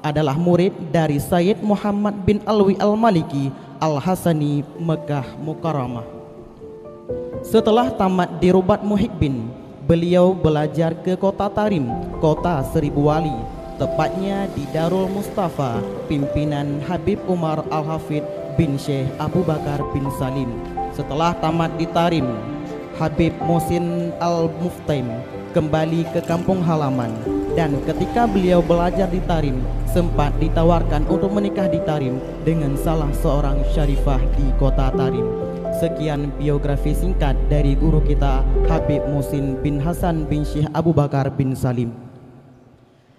adalah murid dari Sayyid Muhammad bin Alwi Al-Maliki Al-Hasani Mekah Mukarramah. Setelah tamat di Rubat Muhibbin, beliau belajar ke kota Tarim, kota Seribu Wali, tepatnya di Darul Mustafa, pimpinan Habib Umar Al-Hafidh bin Syekh Abu Bakar bin Salim. Setelah tamat di Tarim, Habib Muhsin Al-Muftaim kembali ke kampung halaman, dan ketika beliau belajar di Tarim, sempat ditawarkan untuk menikah di Tarim dengan salah seorang syarifah di kota Tarim. Sekian biografi singkat dari guru kita Habib Muhsin bin Hasan bin Syekh Abu Bakar bin Salim.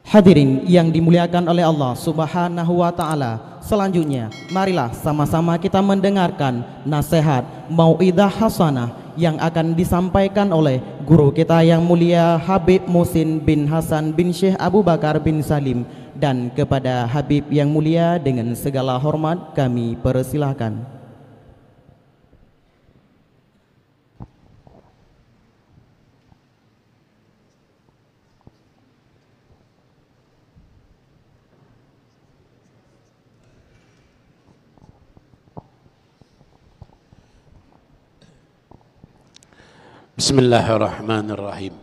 Hadirin yang dimuliakan oleh Allah Subhanahu wa Ta'ala, selanjutnya marilah sama-sama kita mendengarkan nasihat mau'idah hasanah yang akan disampaikan oleh guru kita yang mulia Habib Muhsin bin Hasan bin Syekh Abu Bakar bin Salim. Dan kepada Habib yang mulia dengan segala hormat kami persilahkan. Bismillahirrahmanirrahim.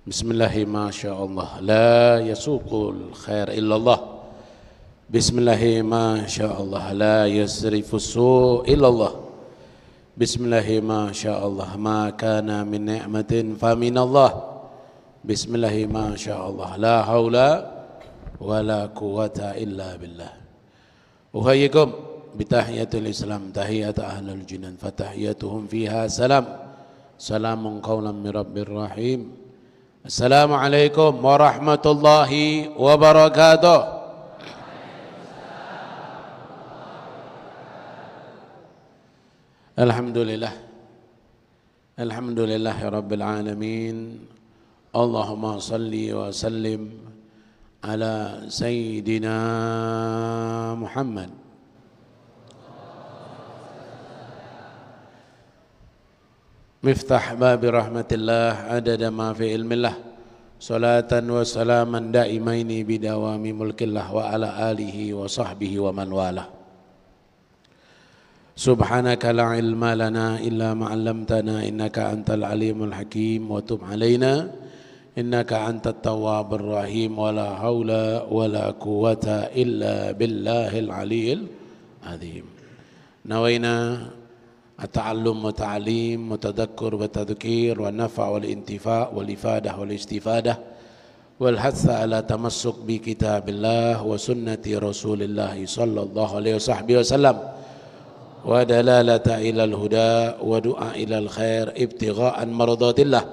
Bismillahi ma sya Allah, la yasuqul khair illallah. Bismillahi ma sya Allah, la yasrifus su' illallah. Bismillahi ma sya Allah, ma kana min ni'matin fa minallah. Bismillahi ma sya Allah, la haula wa la quwata illa billah. Uhayyikum bitahiyatul Islam, tahiyat ahlul jinan, fatahiyatuhum fiha salam. Salamun qawlan min rabbir rahim. Assalamualaikum warahmatullahi wabarakatuh. Alhamdulillah. Alhamdulillahi rabbil alamin. Allahumma salli wa sallim ala sayyidina Muhammad. Miftah babi rahmatillah adada ma fi ilmillah, salatan wa salaman daimaini bidawami mulkillah wa ala alihi wa sahbihi wa man wala. Subhanaka la ilma lana illa ma 'allamtana innaka antal alimul hakim, wa tub alaina innaka antat tawwabur rahim, wa la haula wa la quwata illa billahil aliyil azim. Nawaina التعلم والتعليم والتذكر والتذكير والنفع والانتفاع والإفادة والاستفادة والحث على تمسك بكتاب الله وسنة رسول الله صلى الله عليه وسلم ودلالة إلى الهدى ودعاء إلى الخير ابتغاء مرضات الله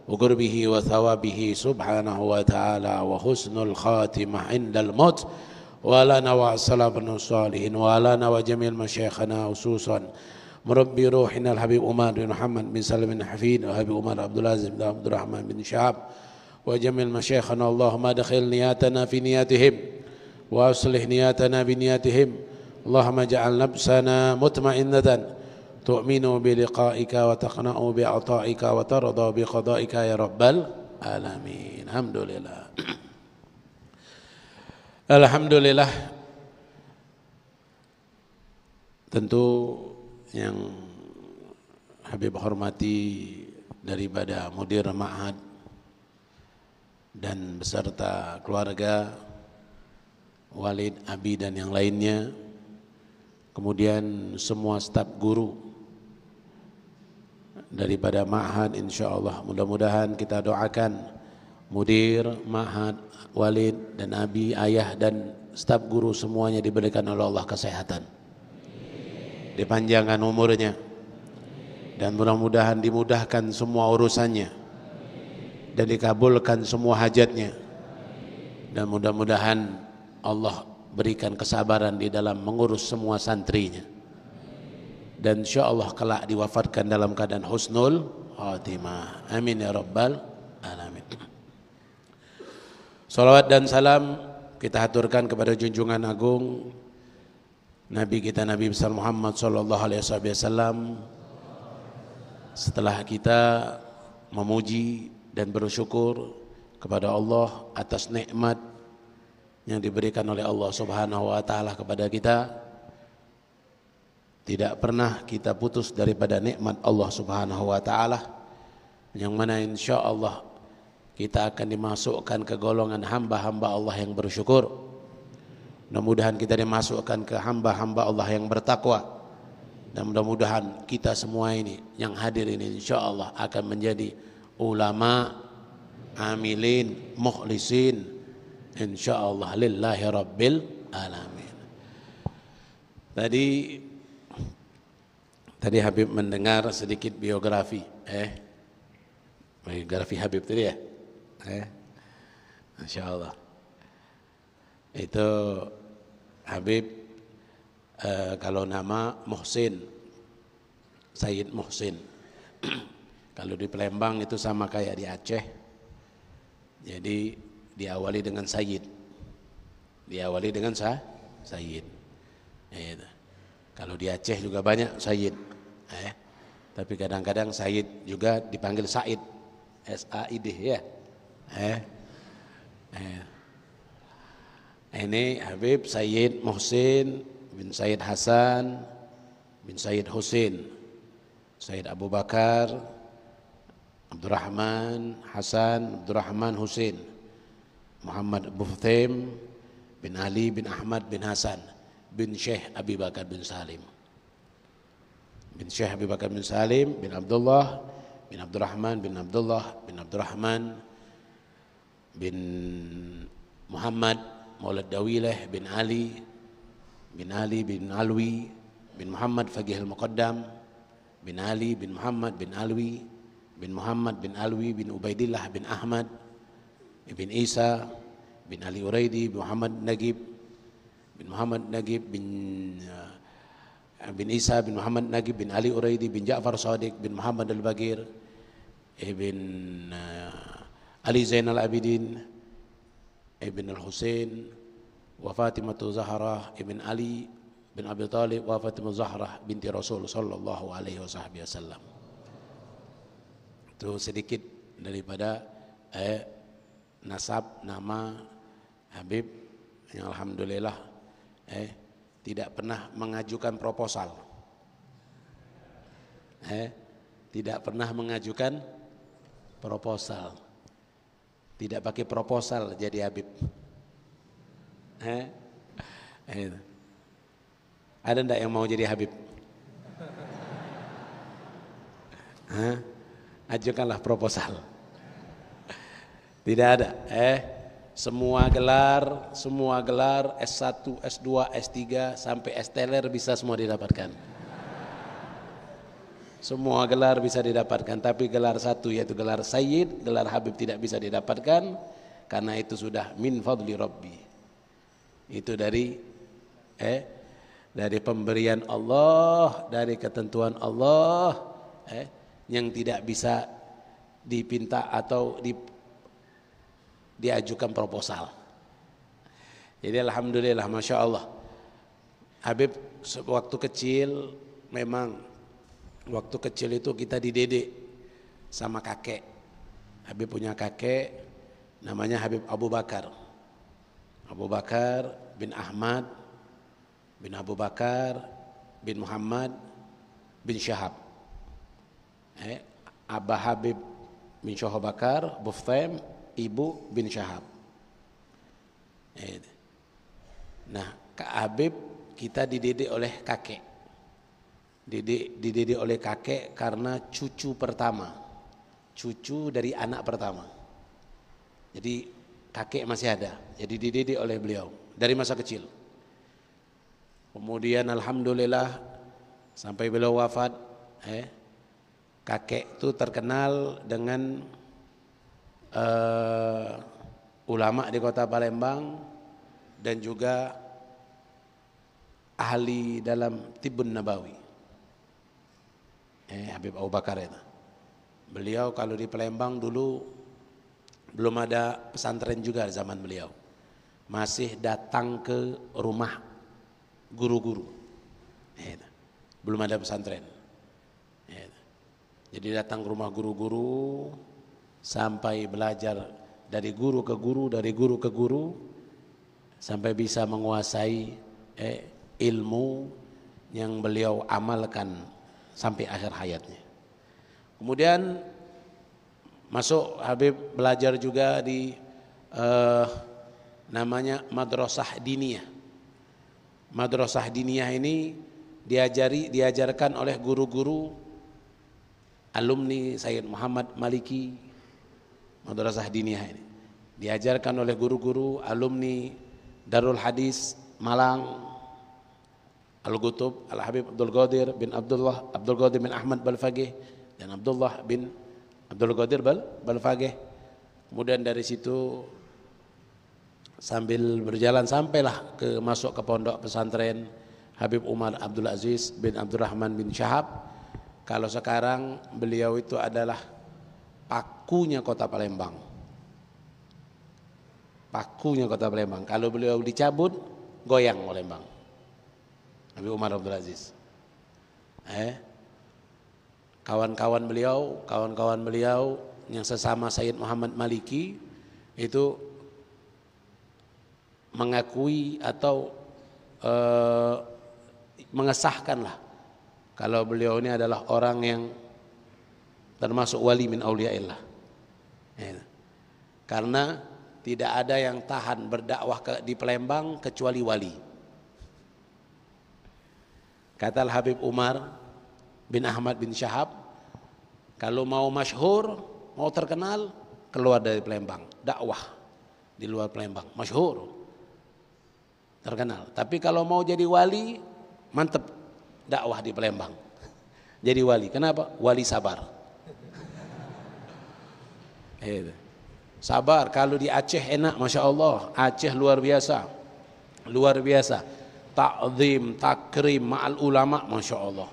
وقربه وثوابه سبحانه وتعالى وحسن الخاتمة عند الموت. ولنا وسلامنا الصالحين ولنا وجميع مشايخنا خصوصا مربي روحنا الحبيب عمر بن محمد بن سلم بن حفيد وحبيب عمر عبد العزيز بن عبد الرحمن بن شهاب وجميع مشايخنا. اللهم ادخل نياتنا في نياتهم واصلح نياتنا بنياتهم. اللهم اجعل نفسنا مطمئنة تؤمن بلقائك وتقنع بعطائك وترضى بقضائك يا رب العالمين. الحمد لله. Alhamdulillah. Tentu yang Habib hormati daripada mudir ma'had dan beserta keluarga, Walid, Abi dan yang lainnya, kemudian semua staf guru daripada ma'had, insyaallah mudah-mudahan kita doakan mudir, ma'had, Walid dan Abi, ayah dan staf guru semuanya diberikan oleh Allah kesehatan, dipanjangkan umurnya, dan mudah-mudahan dimudahkan semua urusannya dan dikabulkan semua hajatnya, dan mudah-mudahan Allah berikan kesabaran di dalam mengurus semua santrinya, dan insyaallah kelak diwafatkan dalam keadaan husnul khatimah. Amin ya rabbal alamin. Salawat dan salam kita haturkan kepada junjungan agung Nabi kita Nabi besar Muhammad sallallahu alaihi wasallam. Setelah kita memuji dan bersyukur kepada Allah atas nikmat yang diberikan oleh Allah Subhanahu wa taala kepada kita, tidak pernah kita putus daripada nikmat Allah Subhanahu wa taala, yang mana insyaallah kita akan dimasukkan ke golongan hamba-hamba Allah yang bersyukur. Mudah-mudahan kita dimasukkan ke hamba-hamba Allah yang bertakwa. Dan mudah-mudahan kita semua ini yang hadir ini insyaallah akan menjadi ulama, amilin, mukhlisin insyaallah lillahi rabbil alamin. Tadi Habib mendengar sedikit biografi biografi Habib tadi ya. Insyaallah itu Habib kalau nama Muhsin, Sayyid Muhsin. Kalau di Palembang itu sama kayak di Aceh. Jadi diawali dengan Sayyid. Sayyid. Ya, kalau di Aceh juga banyak Sayyid. Tapi kadang-kadang Sayyid juga dipanggil Said. S-A-I-D ya. Ini Habib Sayyid Muhsin bin Sayyid Hasan bin Sayyid Husin, Sayyid Abu Bakar Abdurrahman Hasan Abdurrahman Husin, Muhammad Buftaim bin Ali bin Ahmad bin Hasan bin Syekh Abi Bakar bin Salim, bin Syekh Abi Bakar bin Salim bin Abdullah bin Abdurrahman bin Abdullah bin Abdurrahman bin Muhammad Maulad Dawilah bin Ali bin Alwi bin Muhammad Faqih al-Muqaddam bin Ali bin Muhammad bin Alwi bin Muhammad bin Alwi bin Ubaidillah bin Ahmad bin Isa bin Ali Uraidi bin Muhammad Nagib bin Isa bin Muhammad Nagib bin Ali Uraidi bin Ja'far Shadiq bin Muhammad al-Bagir bin Ali Zainal Abidin ibn al-Husain wa Fatimatu Zahra ibn Ali bin Abi Talib wa Fatimah Zahra binti Rasul sallallahu alaihi wasallam. Itu sedikit daripada nasab nama Habib yang alhamdulillah tidak pernah mengajukan proposal. Tidak pernah mengajukan proposal. Tidak pakai proposal jadi Habib. Ada enggak yang mau jadi Habib? Ajukanlah proposal. Tidak ada. Semua gelar S1, S2, S3 sampai S-teler bisa semua didapatkan. Semua gelar bisa didapatkan, tapi gelar satu yaitu gelar Sayyid, gelar Habib tidak bisa didapatkan karena itu sudah min fadli Rabbi. Itu dari pemberian Allah, dari ketentuan Allah yang tidak bisa dipinta atau diajukan proposal. Jadi alhamdulillah, masya Allah. Habib waktu kecil memang waktu kecil itu kita dididik sama kakek. Habib punya kakek namanya Habib Abu Bakar. Abu Bakar bin Ahmad bin Abu Bakar bin Muhammad bin Syahab. Abah Habib bin Syahab Bakar Buftaim, ibu bin Syahab. Nah, Kak Habib kita dididik oleh kakek. Dididik oleh kakek karena cucu pertama, cucu dari anak pertama. Jadi kakek masih ada, jadi dididik oleh beliau dari masa kecil. Kemudian alhamdulillah sampai beliau wafat, kakek itu terkenal dengan ulama di kota Palembang dan juga ahli dalam Tibbun Nabawi. Habib Abu Bakar itu. Beliau kalau di Palembang dulu belum ada pesantren juga zaman beliau. Masih datang ke rumah guru-guru. Belum ada pesantren. Jadi datang ke rumah guru-guru sampai belajar dari guru ke guru, dari guru ke guru sampai bisa menguasai ilmu yang beliau amalkan sampai akhir hayatnya. Kemudian masuk Habib belajar juga di namanya Madrasah Diniyah. Madrasah Diniyah ini diajarkan oleh guru-guru alumni Sayyid Muhammad Maliki. Madrasah Diniyah ini diajarkan oleh guru-guru alumni Darul Hadis Malang, Al-Qutub Al-Habib Abdul Qadir bin Abdul Qadir bin Ahmad Balfaqih dan Abdullah bin Abdul Qadir Balfaqih. Kemudian dari situ sambil berjalan sampailah masuk ke pondok pesantren Habib Umar Abdul Aziz bin Abdurrahman bin Syahab. Kalau sekarang beliau itu adalah pakunya Kota Palembang. Pakunya Kota Palembang. Kalau beliau dicabut, goyang Palembang. Habib Umar Abdul Aziz. Kawan-kawan beliau yang sesama Sayyid Muhammad Maliki itu mengakui atau mengesahkanlah kalau beliau ini adalah orang yang termasuk wali min auliyaillah. Karena tidak ada yang tahan berdakwah di Palembang kecuali wali. Kata Habib Umar bin Ahmad bin Syahab, kalau mau masyhur, mau terkenal, keluar dari Palembang, dakwah di luar Palembang, masyhur, terkenal. Tapi kalau mau jadi wali, mantep, dakwah di Palembang. Jadi wali, kenapa? Wali sabar. Sabar. Kalau di Aceh enak, masya Allah. Aceh luar biasa, luar biasa. Ta'zim, takrim, ma'al ulama, masya Allah.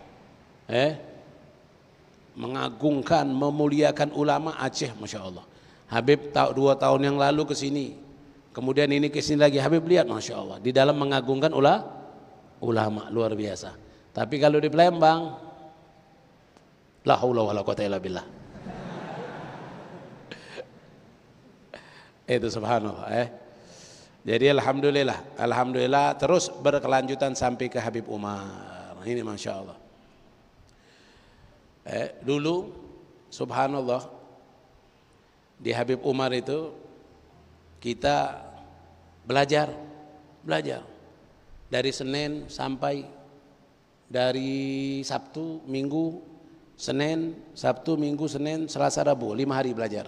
Mengagungkan, memuliakan ulama Aceh, masya Allah. Habib 2 tahun yang lalu ke sini, kemudian ini ke sini lagi. Habib lihat, masya Allah, di dalam mengagungkan ulama luar biasa. Tapi kalau di Palembang, la haula wala quwata illa billah. Itu subhanallah. Jadi alhamdulillah terus berkelanjutan sampai ke Habib Umar. Ini masya Allah. Dulu subhanallah di Habib Umar itu kita belajar dari Senin sampai dari Sabtu, Minggu, Senin, Sabtu, Minggu, Senin, Selasa, Rabu, 5 hari belajar.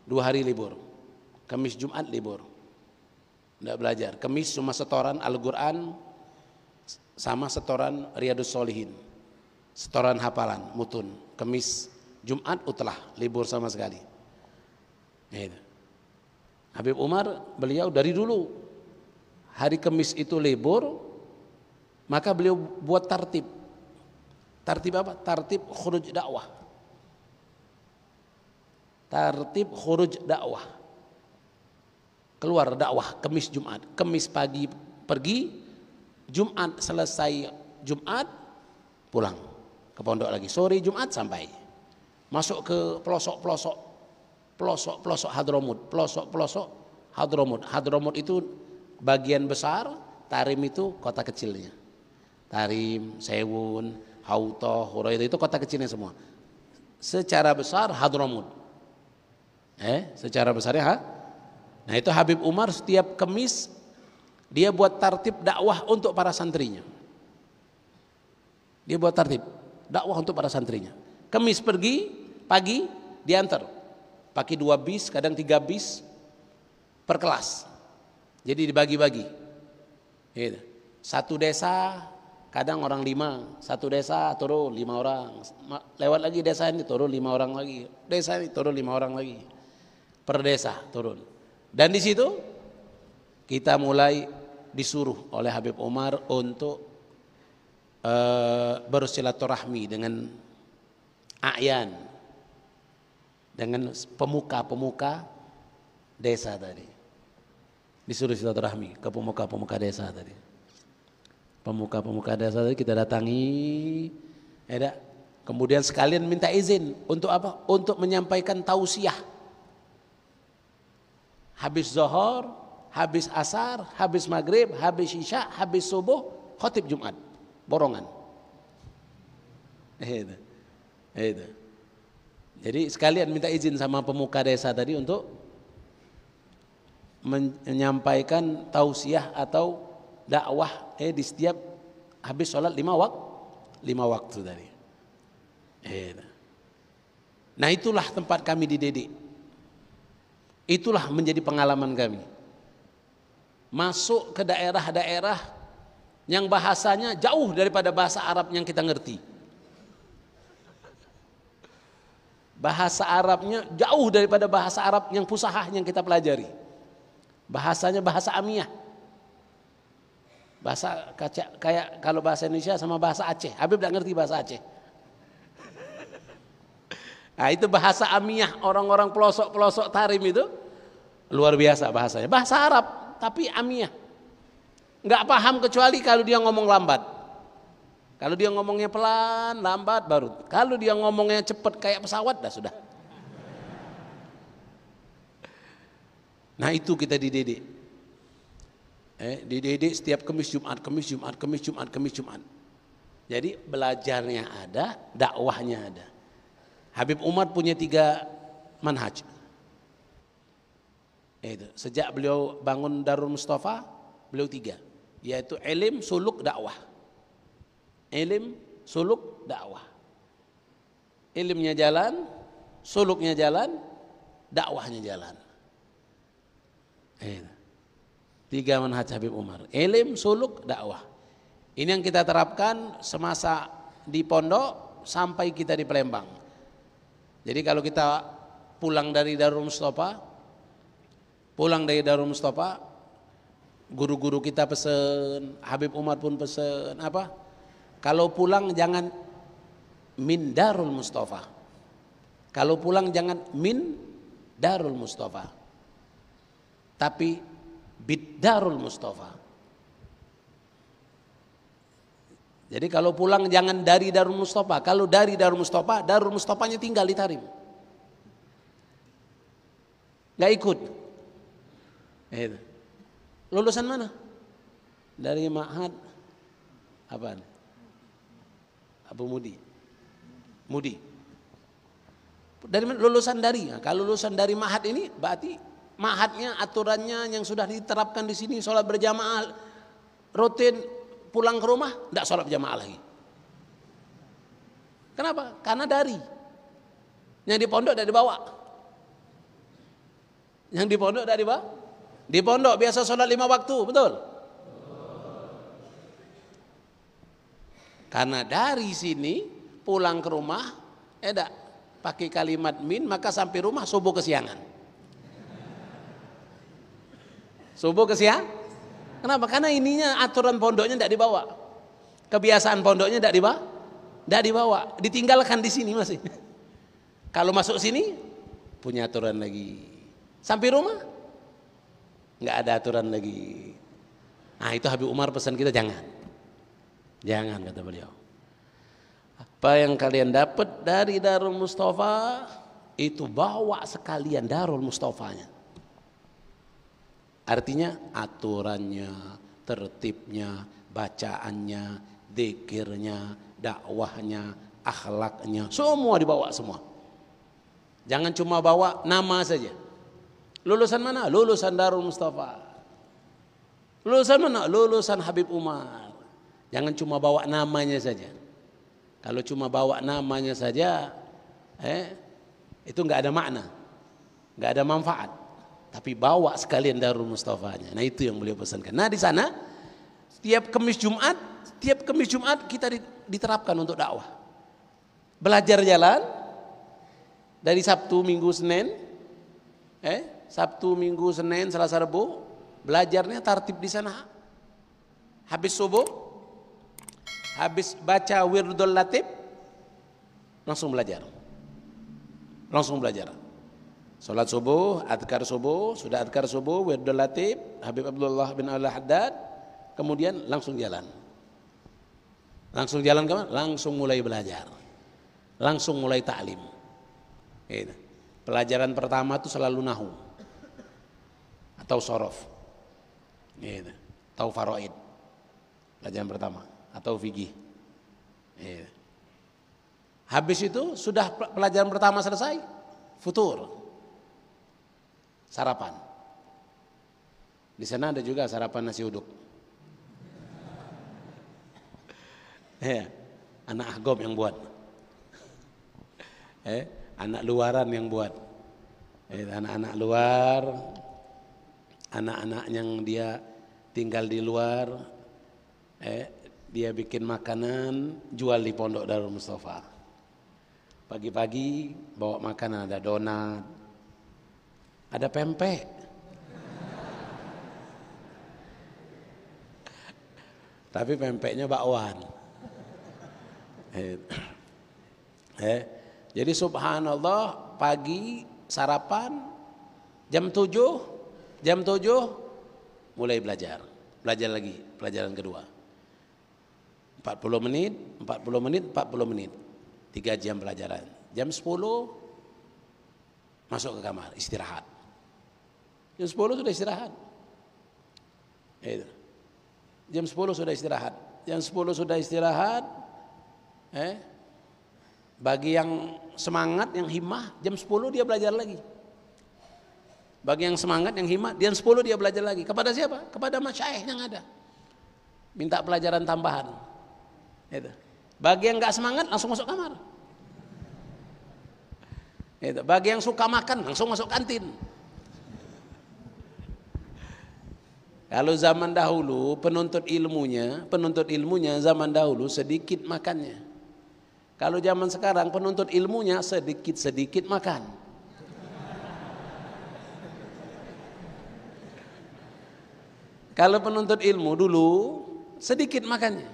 2 hari libur. Kamis, Jumat libur. Tidak belajar. Kamis cuma setoran Al-Quran sama setoran Riyadus Sholihin. Setoran hafalan, mutun. Kamis, Jumat, utlah, libur sama sekali. Gitu. Habib Umar beliau dari dulu hari Kamis itu libur, maka beliau buat tartib. Tartib apa? Tartib khuruj dakwah. Tartib khuruj dakwah. Keluar dakwah Kamis Jumat. Kamis pagi pergi, Jumat selesai Jumat pulang ke pondok lagi. Sore Jumat sampai. Masuk ke pelosok Hadramut, pelosok Hadramut. Hadramut itu bagian besar, Tarim itu kota kecilnya. Tarim, Sewun, Hautoh, Hurairah itu kota kecilnya semua. Secara besar Hadramut. Secara besarnya Nah itu Habib Umar setiap Kamis dia buat tartib dakwah untuk para santrinya. Dia buat tartib dakwah untuk para santrinya. Kamis pergi pagi diantar pakai 2 bis, kadang 3 bis per kelas. Jadi dibagi-bagi. Gitu. Satu desa kadang orang 5, satu desa turun 5 orang, lewat lagi desa ini turun 5 orang lagi, desa ini turun 5 orang lagi, per desa turun. Dan di situ kita mulai disuruh oleh Habib Umar untuk bersilaturahmi dengan a'yan, dengan pemuka-pemuka desa tadi. Disuruh silaturahmi ke pemuka-pemuka desa tadi. Pemuka-pemuka desa tadi kita datangi, kemudian sekalian minta izin untuk apa? Untuk menyampaikan tausiah. Habis zuhur, habis asar, habis maghrib, habis isya, habis subuh, khotib Jumat, borongan. Itu. Jadi sekalian minta izin sama pemuka desa tadi untuk menyampaikan tausiah atau dakwah di setiap habis sholat 5 waktu tadi. Nah itulah tempat kami dididik. Itulah menjadi pengalaman kami. Masuk ke daerah-daerah yang bahasanya jauh daripada bahasa Arab yang kita ngerti. Bahasa Arabnya jauh daripada bahasa Arab yang fusahah yang kita pelajari. Bahasanya bahasa Amiyah. Bahasa kayak kalau bahasa Indonesia sama bahasa Aceh. Habib tidak ngerti bahasa Aceh. Nah itu bahasa Amiyah, orang-orang pelosok-pelosok Tarim itu luar biasa bahasanya. Bahasa Arab tapi Amiyah. Nggak paham kecuali kalau dia ngomong lambat. Kalau dia ngomongnya pelan, lambat baru. Kalau dia ngomongnya cepat kayak pesawat dah sudah. Nah itu kita dididik. Dididik setiap Kamis Jumat. Jadi belajarnya ada, dakwahnya ada. Habib Umar punya 3 manhaj. Sejak beliau bangun Darul Mustafa, beliau 3, yaitu ilim, suluk, dakwah. Ilim, suluk, dakwah. Ilimnya jalan, suluknya jalan, dakwahnya jalan. 3 manhaj Habib Umar. Ilim, suluk, dakwah. Ini yang kita terapkan semasa di pondok sampai kita di Palembang. Jadi kalau kita pulang dari Darul Mustafa, guru-guru kita pesen, Habib Umar pun pesen apa? Kalau pulang jangan min Darul Mustafa. Kalau pulang jangan min Darul Mustafa. Tapi bid Darul Mustafa. Jadi kalau pulang jangan dari Darul Mustafa. Kalau dari Darul Mustafanya tinggal di Tarim. Gak ikut. Lulusan mana? Dari Ma'had apaan? Abu Mudi. Dari lulusan dari. Nah, kalau lulusan dari Ma'had ini berarti Ma'hadnya aturannya yang sudah diterapkan di sini, sholat berjamaah rutin, pulang ke rumah tidak sholat berjamaah lagi. Kenapa? Karena dari. Yang di pondok tidak dibawa. Yang di pondok tidak dibawa. Di pondok biasa sholat 5 waktu, betul? Karena dari sini pulang ke rumah, pakai kalimat min, maka sampai rumah subuh kesiangan. Subuh kesiangan. Kenapa? Karena ininya aturan pondoknya tidak dibawa. Kebiasaan pondoknya tidak dibawa. Ditinggalkan di sini masih. Kalau masuk sini punya aturan lagi. Sampai rumah nggak ada aturan lagi. Nah itu Habib Umar pesan kita jangan kata beliau. Apa yang kalian dapat dari Darul Mustafa itu bawa sekalian Darul Mustafanya. Artinya aturannya, tertibnya, bacaannya, zikirnya, dakwahnya, akhlaknya, semua dibawa semua. Jangan cuma bawa nama saja. Lulusan mana? Lulusan Darul Mustafa. Lulusan mana? Lulusan Habib Umar. Jangan cuma bawa namanya saja. Kalau cuma bawa namanya saja, itu nggak ada makna, nggak ada manfaat. Tapi bawa sekalian Darul Mustafanya. Nah itu yang beliau pesankan. Nah di sana tiap Kamis Jumat kita diterapkan untuk dakwah. Belajar jalan dari Sabtu, Minggu, Senin. Sabtu, Minggu, Senin, Selasa, Rabu. Belajarnya tartib di sana. Habis subuh, habis baca Wirdul Latif, langsung belajar. Salat subuh, adkar subuh, sudah adkar subuh, Wirdul Latif, Habib Abdullah bin Al-Haddad, kemudian langsung jalan. Langsung jalan kemana? Langsung mulai belajar. Langsung mulai ta'lim. Pelajaran pertama itu selalu nahu atau sorof. Gitu. Tahu faraid. Pelajaran pertama atau fikih. Gitu. Habis itu sudah pelajaran pertama selesai, futur. Sarapan. Di sana ada juga sarapan nasi uduk. Anak Ahgob yang buat. Anak luaran yang buat. Anak-anak luar, anak-anak yang dia tinggal di luar, dia bikin makanan, jual di Pondok Darul Mustafa. Pagi-pagi bawa makanan, ada donat, ada pempek, tapi pempeknya bakwan. Jadi subhanallah, pagi sarapan jam 7 mulai belajar lagi, pelajaran kedua 40 menit 3 jam pelajaran. Jam 10 masuk ke kamar istirahat. Jam 10 sudah istirahat. Jam 10 sudah istirahat. Bagi yang semangat, yang himmah, jam 10 dia belajar lagi. Bagi yang semangat, yang himmah, jam 10 dia belajar lagi. Kepada siapa? Kepada masyayikh yang ada. Minta pelajaran tambahan. Bagi yang enggak semangat, langsung masuk kamar. Bagi yang suka makan, langsung masuk kantin. Kalau zaman dahulu penuntut ilmunya zaman dahulu sedikit makannya. Kalau zaman sekarang penuntut ilmunya sedikit makan. Kalau penuntut ilmu dulu sedikit makannya.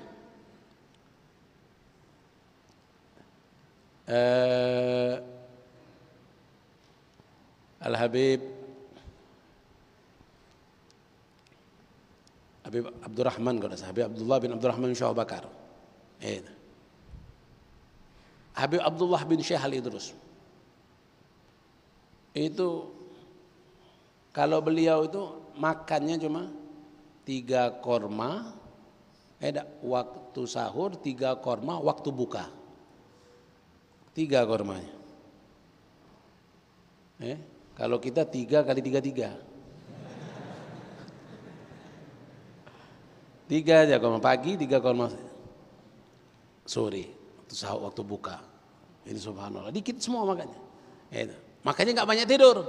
Al-Habib Abdurrahman, Habib Abdullah bin Abdurrahman Syah Bakar. Habib Abdullah bin Syekh Al-Idrus. Itu kalau beliau itu makannya cuma 3 korma, waktu sahur, 3 korma, waktu buka 3 kormanya. Kalau kita 3 kali 3 aja korma pagi, 3 korma sore, waktu sahur, waktu buka. Ini subhanallah, dikit semua makanya. Makanya nggak banyak tidur.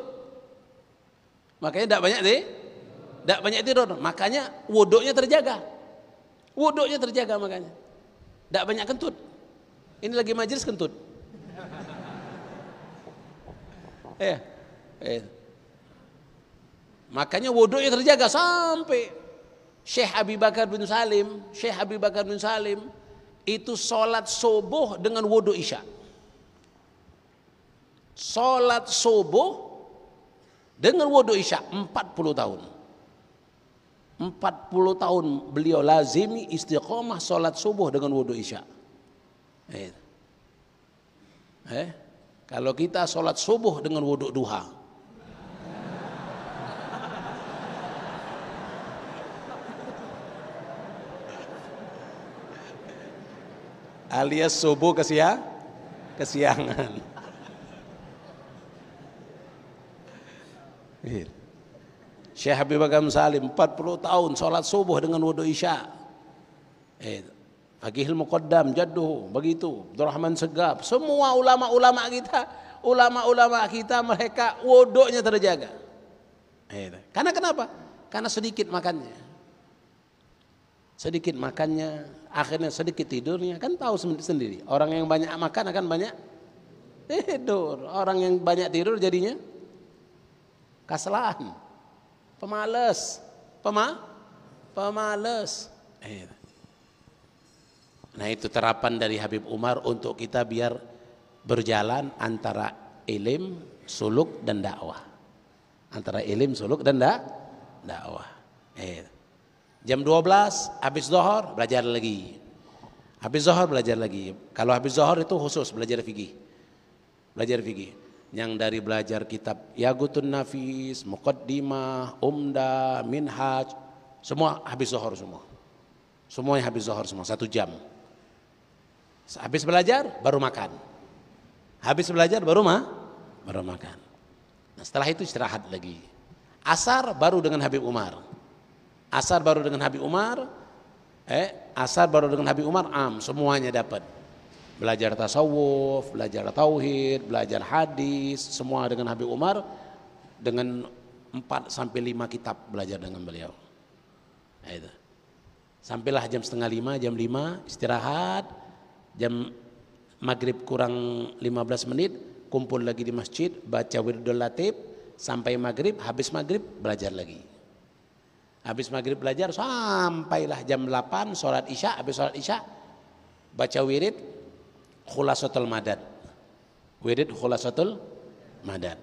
Makanya nggak banyak tidur. Makanya wuduknya terjaga. Makanya. Nggak banyak kentut. Ini lagi majelis kentut. Makanya wuduknya terjaga sampai Syekh Abi Bakar bin Salim itu sholat subuh dengan wudhu isya. Sholat subuh dengan wudhu isya 40 tahun. 40 tahun beliau lazimi istiqomah sholat subuh dengan wudhu isya. Kalau kita sholat subuh dengan wudhu duha, alias subuh kesiangan. Syekh Habib Bakar Salim 40 tahun sholat subuh dengan wudhu isya. Faqihul Muqaddam jadduh begitu. Abdurrahman Segaf, semua ulama-ulama kita mereka wudhunya terjaga. Karena kenapa? Karena sedikit makannya, akhirnya sedikit tidurnya. Kan tahu sendiri, orang yang banyak makan akan banyak tidur. Orang yang banyak tidur jadinya kasalan, pemalas. Nah itu terapan dari Habib Umar untuk kita biar berjalan antara ilim, suluk dan dakwah. Jam 12 habis zuhur belajar lagi. Kalau habis zuhur itu khusus belajar fikih. Yang dari belajar kitab Yaqutun Nafis, Muqaddimah, Umdah, Minhaj, Semua habis zuhur semua. Semuanya habis zuhur semua, 1 jam. Habis belajar baru makan. Habis belajar baru makan. Nah, setelah itu istirahat lagi. Asar baru dengan Habib Umar. Asar baru dengan Habib Umar, semuanya dapat. Belajar tasawuf, belajar tauhid, belajar hadis, semua dengan Habib Umar, dengan 4 sampai 5 kitab belajar dengan beliau. Nah, itu. Sampailah jam 4:30, jam 5 istirahat, jam maghrib kurang 15 menit kumpul lagi di masjid, baca wirdul latif sampai maghrib. Habis maghrib belajar lagi. Habis maghrib belajar sampailah jam 8 sholat isya. Habis sholat isya baca wirid khulasatul madad. Wirid khulasatul madad.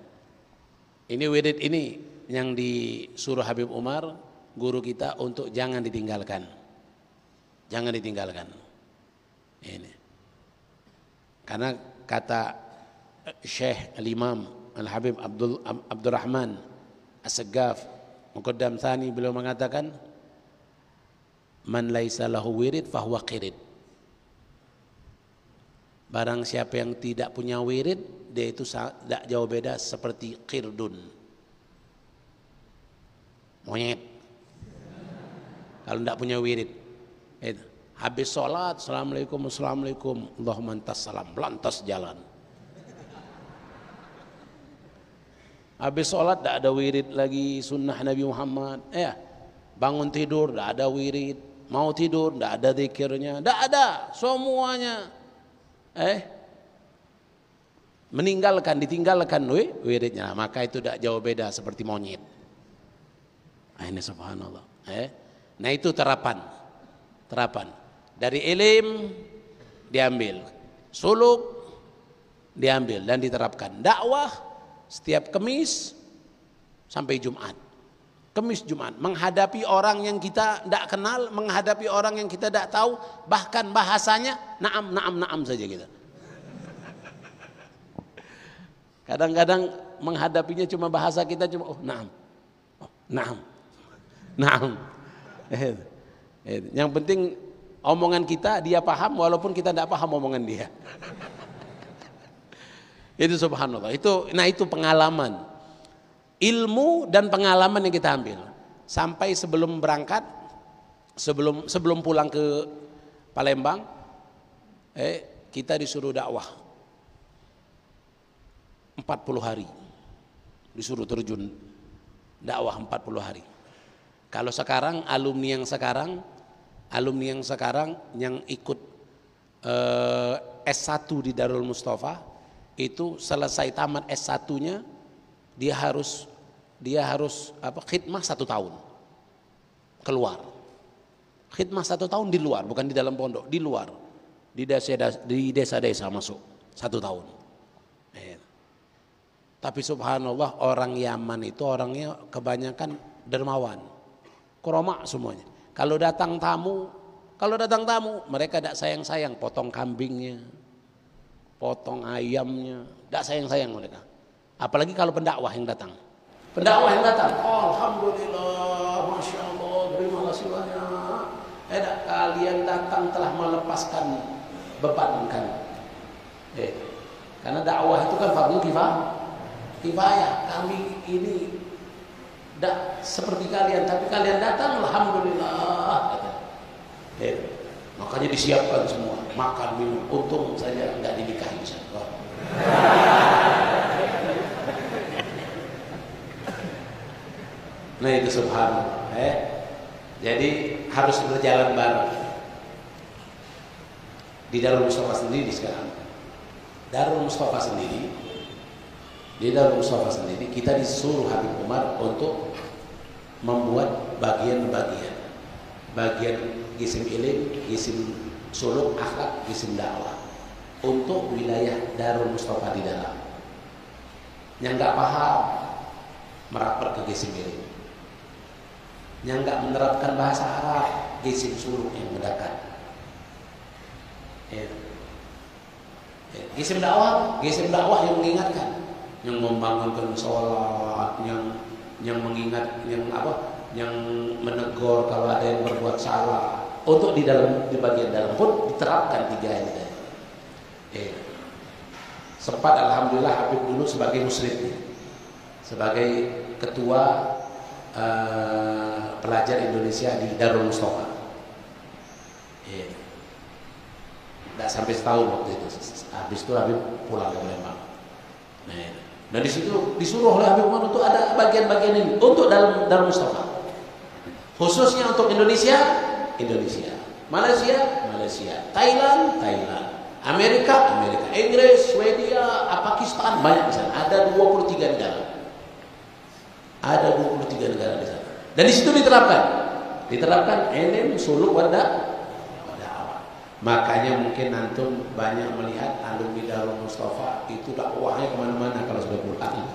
Ini wirid ini yang disuruh Habib Umar, guru kita, untuk jangan ditinggalkan. Jangan ditinggalkan. Ini. Karena kata Syekh Al-Imam Al-Habib Abdurrahman As-Saggaf Muqaddam Tsani, beliau mengatakan, man laisa lahu wirid fahuwa qirid. Barang siapa yang tidak punya wirid, dia itu tidak jauh beda seperti qirdun, monyet. Kalau tidak punya wirid, habis sholat, assalamualaikum, Allahumma antas salam, lantas jalan. Habis sholat tidak ada wirid lagi, sunnah Nabi Muhammad. Bangun tidur tidak ada wirid, mau tidur tidak ada zikirnya, tidak ada semuanya. Ditinggalkan wiridnya, maka itu tidak jauh beda seperti monyet. Ini subhanallah. Nah, itu terapan dari ilim diambil, suluk diambil dan diterapkan. Dakwah setiap Kamis sampai Jumat, Kamis Jumat, menghadapi orang yang kita tidak kenal, menghadapi orang yang kita tidak tahu, bahkan bahasanya naam saja kita. Kadang-kadang menghadapinya cuma bahasa kita cuma naam. Yang penting omongan kita dia paham, walaupun kita tidak paham omongan dia. Itu subhanallah. Itu pengalaman, ilmu dan pengalaman yang kita ambil. Sampai sebelum berangkat, sebelum pulang ke Palembang, kita disuruh dakwah 40 hari. Disuruh terjun dakwah 40 hari. Kalau sekarang alumni yang sekarang yang ikut S1 di Darul Mustafa, itu selesai tamat S1-nya dia harus khidmah 1 tahun keluar. Khidmah 1 tahun di luar, bukan di dalam pondok, di luar, di desa-desa masuk 1 tahun. Tapi subhanallah, orang Yaman itu orangnya kebanyakan dermawan, kurama semuanya. Kalau datang tamu mereka tidak sayang-sayang, potong kambingnya, potong ayamnya, tidak sayang-sayang mereka. Apalagi kalau pendakwah yang datang. Alhamdulillah, masya Allah, terima kasih banyak. Kalian datang telah melepaskan beban kan. Karena dakwah itu kan fardu kifayah. Kami ini tidak seperti kalian, tapi kalian datang, alhamdulillah. Makanya disiapkan semua, makan minum. Untung saja nggak dinikahi. Nah, itu subhanallah. Jadi harus berjalan bareng. Di Darul Mustafa sendiri sekarang, di Darul Mustafa sendiri kita disuruh Habib Umar untuk membuat bagian gisim ilim, gisim suluk, akhlak, gisim dakwah untuk wilayah Darul Mustafa di dalam. Yang nggak paham merapat ke gisim ilim, yang nggak menerapkan bahasa Arab, gisim suluk yang mendekat. Gisim dakwah yang mengingatkan, yang membangunkan sholat, yang mengingat, yang menegur kalau ada yang berbuat salah. Untuk di bagian dalam pun diterapkan 3 ini tadi. Sempat alhamdulillah Habib dulu sebagai muslim, sebagai ketua pelajar Indonesia di Darul Mustafa. Tidak sampai setahun waktu itu. Habis itu Habib pulang ke Palembang. Nah di situ disuruh oleh Habib Umar untuk ada bagian-bagian ini untuk Darul Mustafa. Khususnya untuk Indonesia, Malaysia, Thailand, Amerika, Inggris, Swedia, Pakistan, banyak di sana. Ada 23 negara. Ada 23 negara di sana. Dan di situ diterapkan ilmu suluk wada. Makanya mungkin antum banyak melihat alumni Darul Mustafa itu dakwahnya kemana-mana kalau sudah pulang.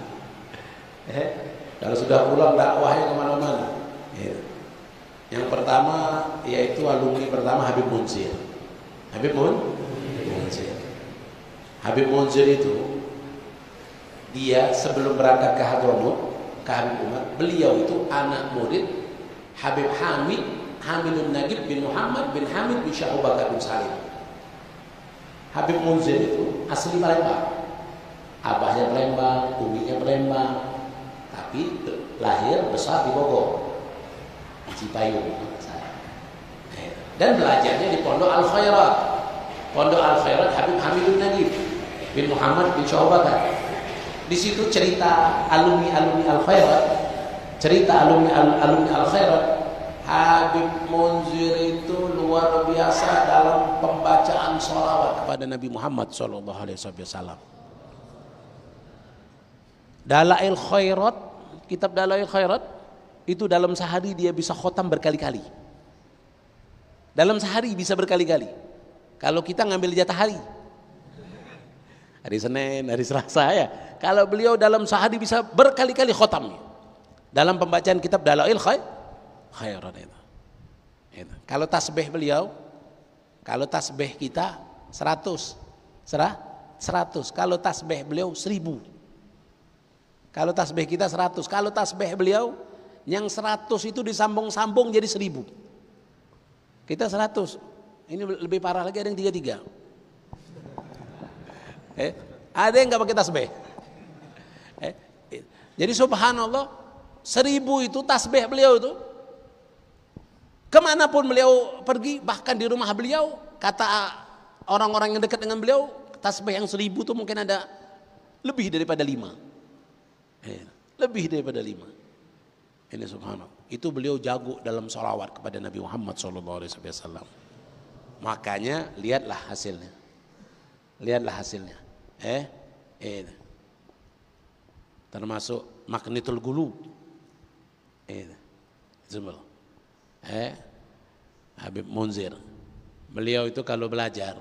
Kalau sudah pulang dakwahnya kemana-mana. Yang pertama yaitu alumni pertama Habib Munzir. Habib Munzir itu dia sebelum berangkat ke Hadramut, ke Habib Umar, beliau itu anak murid Habib Hamidun Nagib bin Muhammad bin Hamid bin Syah Abu Bakar bin Salim. Habib Munzir itu asli Palembang. Abahnya Palembang, uminya Palembang, tapi lahir besar di Bogor, di Cipayung. Dan belajarnya di Pondok Al Khairat. Pondok Al Khairat Habib Hamidun Nagib bin Muhammad bin Syah Abu Bakar. Di situ cerita alumni Al Khairat, alumni Al Khairat. Habib Munzir itu luar biasa dalam pembacaan sholawat kepada Nabi Muhammad SAW. Dalail Khairat, kitab Dalail Khairat itu dalam sehari dia bisa khotam berkali-kali. Dalam sehari bisa berkali-kali. Kalau kita ngambil jatah hari Senin, hari Selasa ya. Kalau beliau dalam sehari bisa berkali-kali khotamnya dalam pembacaan kitab Dalail Khairat itu. Kalau tasbih beliau, kalau tasbih kita 100. Kalau tasbih beliau 1000. Kalau tasbih kita 100. Kalau tasbih beliau yang 100 itu disambung-sambung jadi 1000. Kita 100. Ini lebih parah lagi, ada yang 33. Ada yang nggak pakai tasbih. Jadi subhanallah, 1000 itu tasbih beliau itu. Kemanapun beliau pergi, bahkan di rumah beliau, kata orang-orang yang dekat dengan beliau, tasbih yang 1000 itu mungkin ada lebih daripada 5. Lebih daripada 5. Ini subhanallah. Itu beliau jago dalam sholawat kepada Nabi Muhammad SAW. Makanya lihatlah hasilnya. Termasuk Magnitul Gulub. Habib Munzir. Beliau itu kalau belajar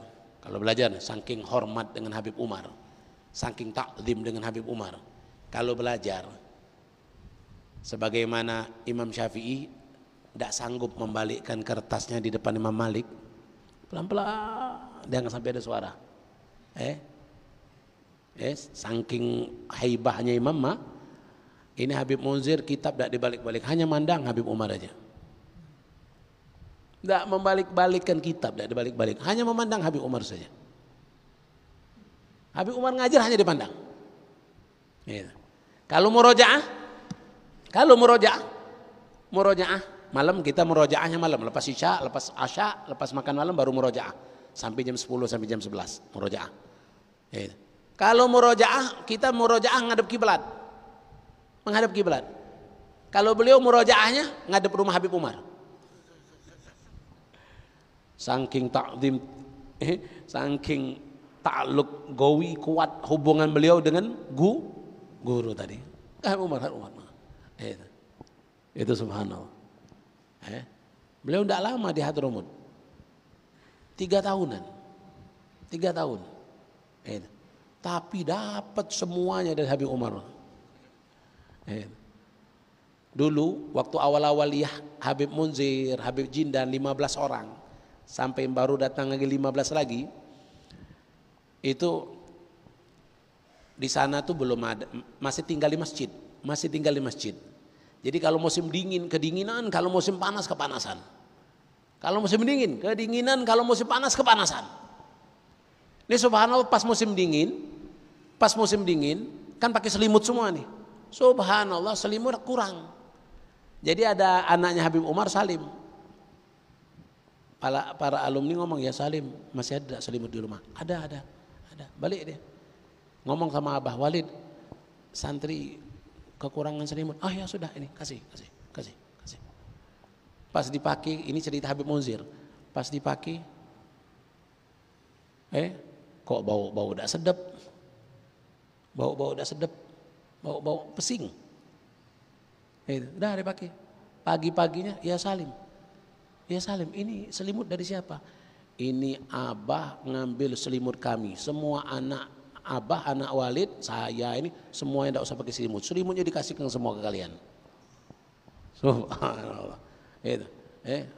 saking hormat dengan Habib Umar, saking takzim dengan Habib Umar. Kalau belajar sebagaimana Imam Syafi'i tidak sanggup membalikkan kertasnya di depan Imam Malik, pelan-pelan jangan sampai ada suara. Saking haibahnya Imam ini Habib Munzir kitab tidak dibalik-balik, hanya mandang Habib Umar aja. Tidak membalik-balikkan kitab, tidak dibalik-balik, hanya memandang Habib Umar saja. Habib Umar ngajar hanya dipandang. Kalau murojaah malam, kita murojaahnya malam, lepas isya, lepas asya, lepas makan malam baru murojaah sampai jam 10 sampai jam 11 murojaah. Kalau murojaah kita murojaah menghadap kiblat. Kalau beliau murojaahnya ngadep rumah Habib Umar. Saking takzim, saking takluk gawi kuat hubungan beliau dengan guru tadi. Umar. Itu subhanallah. Beliau tidak lama di Hadramut. 3 tahunan. Tapi dapat semuanya dari Habib Umar. Dulu waktu awal-awal Habib Munzir, Habib Jindan 15 orang. Sampai baru datang lagi 15 lagi. Itu di sana tuh belum ada, masih tinggal di masjid. Jadi kalau musim dingin kedinginan, kalau musim panas kepanasan. Kalau musim dingin kedinginan, kalau musim panas kepanasan. Ini subhanallah pas musim dingin kan pakai selimut semua nih. Subhanallah selimut kurang. Jadi ada anaknya Habib Umar Salim. Para alumni ngomong, ya Salim masih ada selimut di rumah? Ada. Balik dia. Ngomong sama Abah Walid, santri kekurangan selimut. Ah ya sudah ini kasih. Pas dipakai, ini cerita Habib Munzir. Pas dipakai, kok bau udah sedap. Bau pesing. Udah dipakai. Pagi-paginya, ya Salim, ini selimut dari siapa? Ini Abah ngambil selimut kami. Semua anak Abah, anak Walid, saya ini semuanya tidak usah pakai selimut. Selimutnya dikasihkan semua ke kalian. Subhanallah.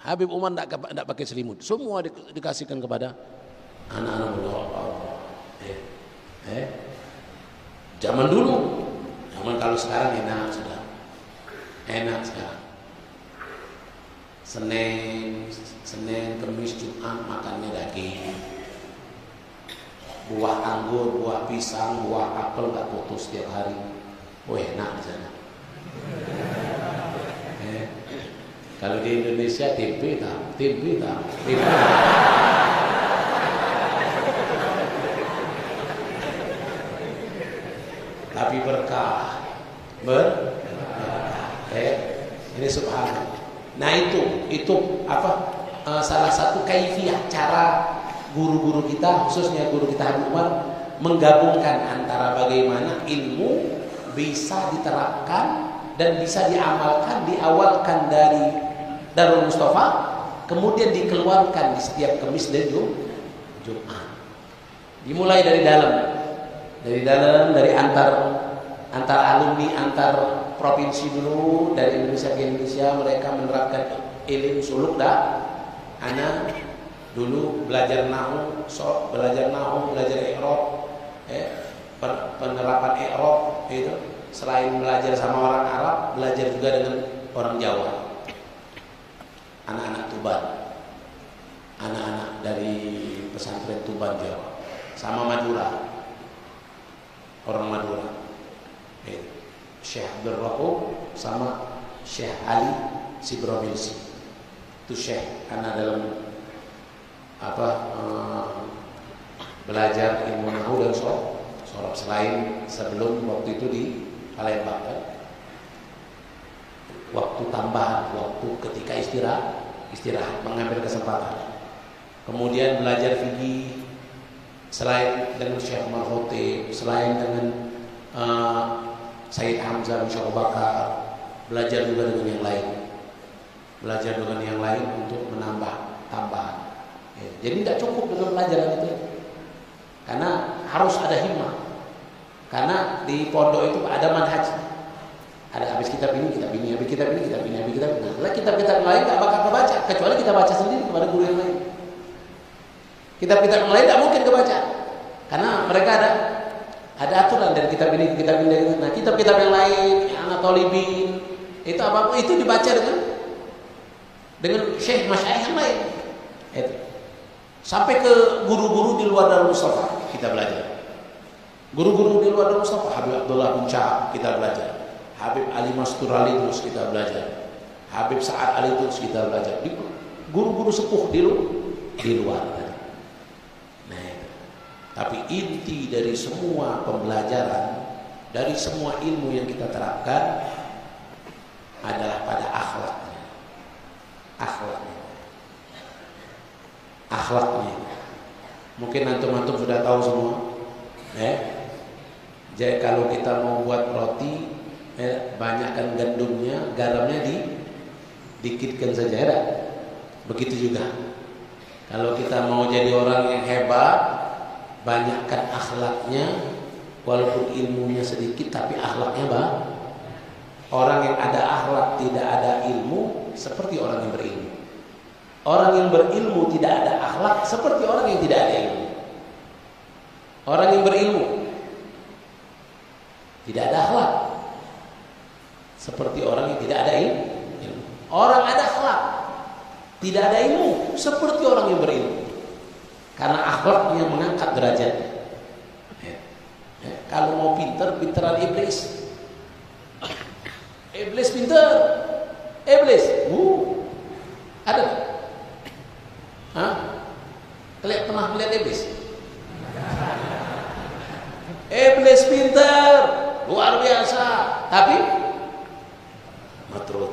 Habib Umar tidak pakai selimut. Semua dikasihkan kepada anak-anak Allah. Zaman dulu, kalau sekarang enak sudah. Enak sekarang. Senin, Kamis, Jumat makannya daging. Buah anggur, buah pisang, buah apel nggak putus setiap hari. Oh enak di sana. Kalau di Indonesia tempe. Tapi berkah. Ini subhanallah. Nah itu salah satu kaifiah cara guru-guru kita, khususnya guru kita Habib Umar, menggabungkan antara bagaimana ilmu bisa diterapkan dan bisa diamalkan, diawalkan dari Darul Mustafa, kemudian dikeluarkan di setiap Kamis dan Jumat. Dimulai dari dalam, dari antar alumni, antar provinsi dulu, dari Indonesia ke Indonesia mereka menerapkan ilmu suluk dah. Anak dulu belajar nahu, belajar i'rab, penerapan i'rab itu. Selain belajar sama orang Arab, belajar juga dengan orang Jawa. Anak-anak Tuban, anak-anak dari pesantren Tuban Jawa, sama Madura, orang Madura. Syekh Abdul Rahub sama Syekh Ali Sibrobilsi. Itu Syekh karena dalam belajar ilmu nahu dan sorab selain sebelum waktu itu di Palembang kan. Waktu tambahan, waktu ketika istirahat mengambil kesempatan. Kemudian belajar fikih selain dengan Syekh Umar Khotib, selain dengan Sayyid Hamzah bin Syekh Abu Bakar, belajar juga dengan yang lain, untuk menambah tambahan. Jadi tidak cukup dengan pelajaran itu, karena harus ada himmah. Karena di pondok itu ada manhaj, ada habis kitab ini, habis kitab ini. Nah, kitab-kitab lain tidak bakal kebaca, kecuali kita baca sendiri kepada guru yang lain. Kitab-kitab yang lain tidak mungkin kebaca, karena mereka ada aturan dari kitab ini. Nah, kitab-kitab yang lain, Anatolibin, itu apa-apa itu dibaca dengan syekh masyayikh yang lain. Itu. Sampai ke guru-guru di luar Darul Mustafa kita belajar. Guru-guru di luar Darul Mustafa, Habib Abdullah bin Syah kita belajar. Habib Ali Mastur Ali terus kita belajar. Habib Sa'ad Ali terus kita belajar. Guru-guru sepuh di luar. Tapi inti dari semua pembelajaran, dari semua ilmu yang kita terapkan adalah pada akhlaknya. Mungkin antum-antum sudah tahu semua. Jadi kalau kita mau buat roti, banyakkan gandumnya, garamnya dikitkan saja. Begitu juga. Kalau kita mau jadi orang yang hebat, banyakkan akhlaknya, walaupun ilmunya sedikit tapi akhlaknya banyak. Orang yang ada akhlak tidak ada ilmu seperti orang yang berilmu. Orang yang berilmu tidak ada akhlak seperti orang yang tidak ada ilmu. Orang yang berilmu tidak ada akhlak seperti orang yang tidak ada ilmu. Orang ada akhlak, tidak ada ilmu, seperti orang yang berilmu. Karena akhlak yang mengangkat derajatnya. Kalau mau pinter, pinteran iblis. Iblis pinter. Iblis. Ada. Hah? Kalian pernah melihat iblis? Iblis pinter, luar biasa. Tapi matrut.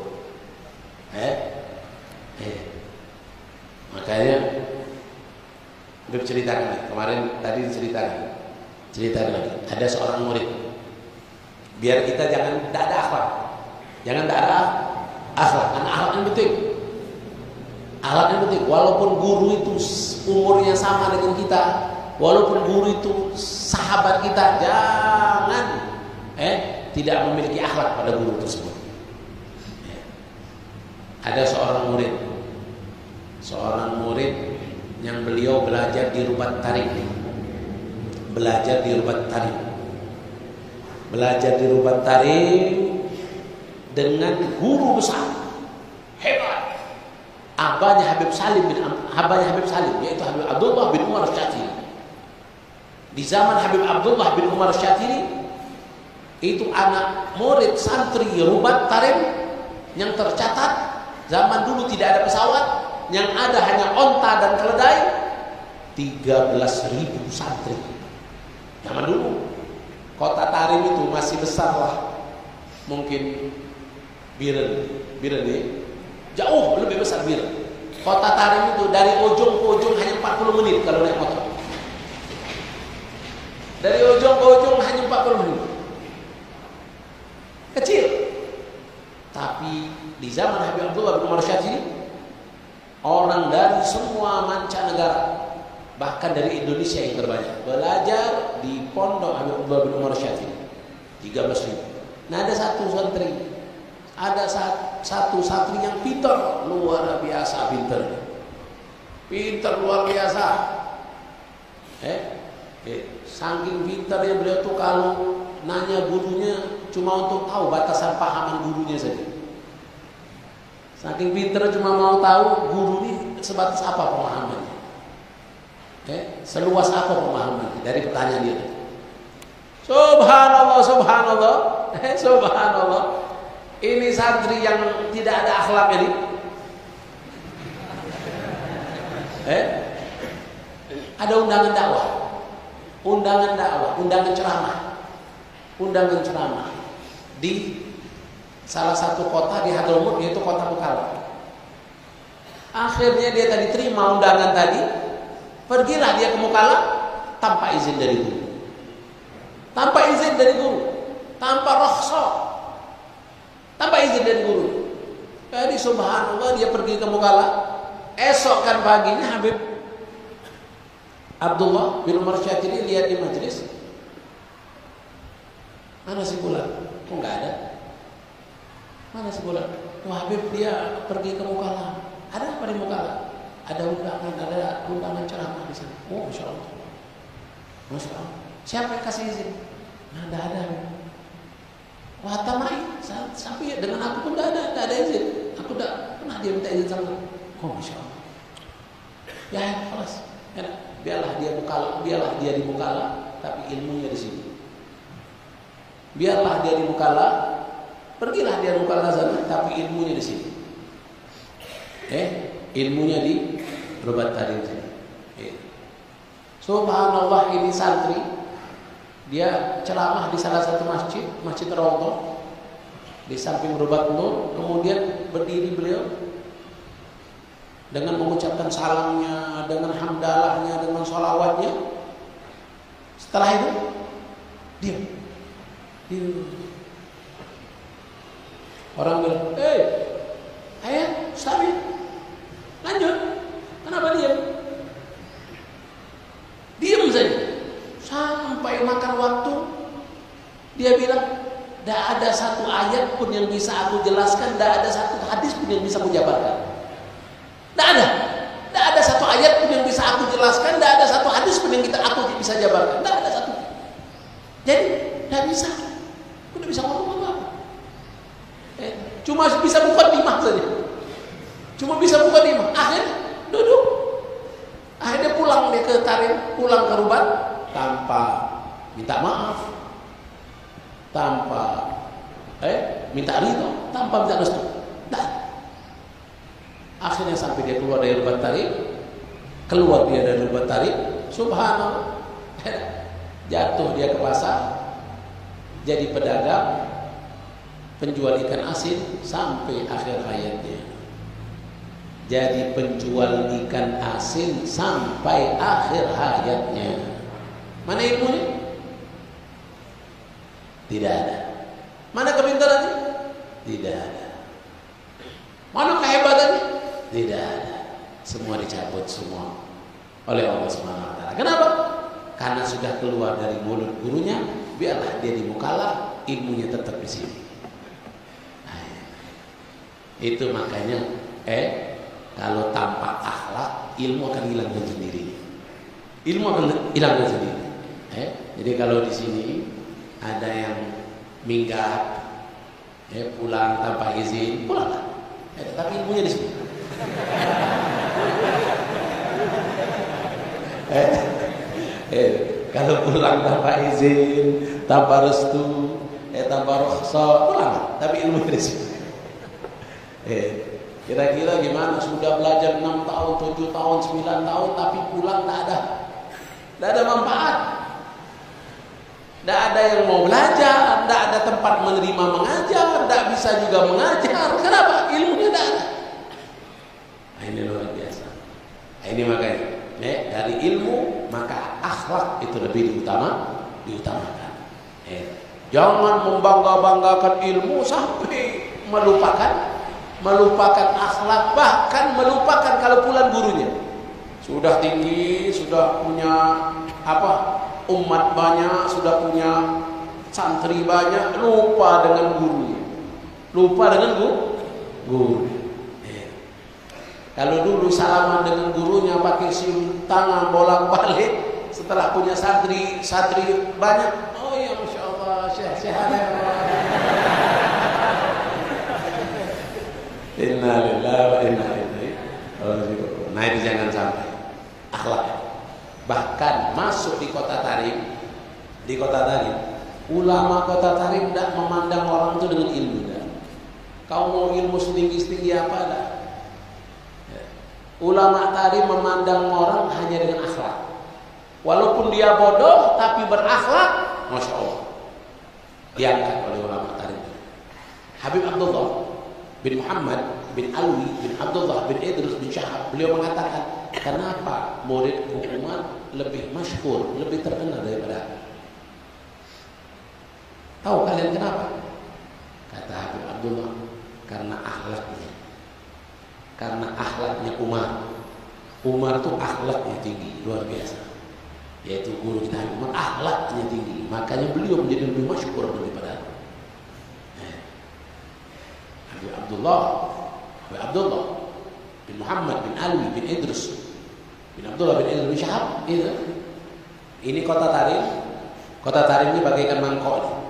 Makanya Habib ceritakan kemarin tadi ceritakan lagi. Ada seorang murid. Biar kita jangan tidak ada akhlak. Jangan tidak ada akhlak. Karena akhlak yang penting. Akhlak yang penting. Walaupun guru itu umurnya sama dengan kita, walaupun guru itu sahabat kita, jangan tidak memiliki akhlak pada guru tersebut. Ada seorang murid yang beliau belajar di Rubat Tarik. Belajar di Rubat Tarik dengan guru besar hebat, abahnya Habib Salim, yaitu Habib Abdullah bin Umar Syatiri. Di zaman Habib Abdullah bin Umar Syatiri itu anak murid santri Rubat Tarim yang tercatat. Zaman dulu tidak ada pesawat, yang ada hanya onta dan keledai. 13.000 santri. Zaman dulu kota Tarim itu masih besar lah, mungkin Biren ini jauh lebih besar Biren. Kota Tarim itu dari ujung ke ujung hanya 40 menit kalau naik motor. Dari ujung ke ujung hanya 40 menit. Kecil. Tapi di zaman Habib Abdullah bin Umar Syatiri, orang dari semua mancanegara, bahkan dari Indonesia yang terbanyak, belajar di pondok Habib Abdullah bin Umar Syatiri. 13.000. Nah, ada satu santri yang pintar, luar biasa pintar luar biasa. Saking pintarnya beliau tuh kalau nanya gurunya cuma untuk tahu batasan pahaman gurunya saja. Saking pintar cuma mau tahu guru ini sebatas apa pemahamannya. Seluas apa pemahamannya dari pertanyaan dia. Subhanallah. Subhanallah. Ini santri yang tidak ada akhlak ini. Ada undangan dakwah, undangan ceramah di salah satu kota di Hadramut, yaitu kota Bekalan. Akhirnya dia tadi terima undangan tadi, pergilah dia ke Bekalan tanpa izin dari guru, tanpa rukhsah, tanpa izin dari guru. Jadi subhanallah dia pergi ke Bekalan. Esokkan paginya Habib Abdullah bin Umar Syatiri lihat di majelis, mana si bulan? Kok nggak ada? Mana si bulan? Wah, Habib dia pergi ke Bekalan. Ada apa di Bekalan? Ada undangan ceramah di sana. Oh, masya Allah. Siapa yang kasih izin? Nah, nggak ada. Wah, tamai. Sampai dengan aku pun nggak ada izin. Aku nggak pernah dia minta izin sama aku. Oh, masya Allah. Ya, kelas. Biarlah dia di Bekalan, tapi ilmunya di sini. Biarlah dia di Bekalan, pergilah dia di Bekalan sana, tapi ilmunya di sini. Ilmunya di Rubat Tarim sini. Subhanallah, ini santri dia ceramah di salah satu masjid Rawdah di samping Rubat Nur. Kemudian berdiri beliau dengan mengucapkan salamnya, dengan hamdalahnya, dengan sholawatnya. Setelah itu diam. Orang bilang, ayo Ustaz, lanjut. Kenapa diam? Diam saja. Sampai makan waktu, dia bilang, tidak ada satu ayat pun yang bisa aku jelaskan, tidak ada satu hadis pun yang bisa aku jabarkan. Tidak ada satu ayat pun yang bisa aku jelaskan, tidak ada satu hadis pun yang aku bisa jabarkan. Tidak ada satu. Jadi tidak bisa. Aku tidak bisa ngomong apa-apa. Cuma bisa mukadimah saja. Cuma bisa mukadimah. Akhirnya duduk. Akhirnya pulang dia ke Tarim, pulang ke Rubat tanpa minta maaf, tanpa minta ridho, tanpa minta restu. Nah, akhirnya sampai dia keluar dari Rubat Tarim, keluar dia dari Rubat Tarim, subhanallah, jatuh dia ke pasar, jadi pedagang, penjual ikan asin sampai akhir hayatnya. Jadi penjual ikan asin sampai akhir hayatnya. Mana ilmunya? Tidak ada. Mana kepintarannya? Tidak ada. Mana kehebatannya? Tidak ada. Semua dicabut semua oleh Allah SWT. Kenapa? Karena sudah keluar dari mulut gurunya, biarlah dia di mukalah, ilmunya tetap di sini. Nah, itu makanya kalau tanpa akhlak, ilmu akan hilangkan sendiri. Ilmu akan hilangkan sendiri. Jadi kalau di sini ada yang minggat, pulang tanpa izin, pulanglah. Tapi ilmunya di sini. Kalau pulang tanpa izin, tanpa restu, tanpa rukhsah, pulanglah. Tapi ilmunya di sini. Kira-kira gimana? Sudah belajar 6 tahun, 7 tahun, 9 tahun, tapi pulang tak ada manfaat. Tak ada yang mau belajar, tak ada tempat menerima mengajar, tak bisa juga mengajar. Kenapa? Ilmunya tak ada. Nah, ini luar biasa. Nah, ini makanya dari ilmu maka akhlak itu lebih diutamakan. Jangan membangga-banggakan ilmu sampai melupakan akhlak, bahkan melupakan kalau pulang gurunya. Sudah tinggi, sudah punya umat banyak, sudah punya santri banyak, lupa dengan gurunya. Lupa dengan guru. Kalau dulu salaman dengan gurunya pakai cium tangan bolak-balik, setelah punya santri banyak, oh ya Masya Allah, Syekh Inna lillahi wa inna ilaihi raji'un. Nah, itu jangan sampai akhlak. Bahkan masuk di kota Tarim, ulama kota Tarim tidak memandang orang itu dengan ilmu. Kau mau ilmu setinggi apa dah? Ulama Tarim memandang orang hanya dengan akhlak. Walaupun dia bodoh tapi berakhlak, Masya Allah, diangkat oleh ulama Tarim. Habib Abdullah bin Muhammad bin Alwi bin Abdullah bin Idrus bin Syahab, beliau mengatakan, kenapa muridku Umar lebih masyhur, lebih terkenal daripada aku? Tahu kalian kenapa? Kata Habib Abdullah, karena akhlaknya. Karena akhlaknya Umar itu akhlaknya tinggi, luar biasa. Yaitu guru kita Habib Umar, akhlaknya tinggi, makanya beliau menjadi lebih masyhur daripada aku. Habib Abdullah bin Muhammad bin Alwi bin Idrus bin Abdullah bin Idrus bin Syahab, ini kota Tarim. Kota Tarim ini bagaikan mangkok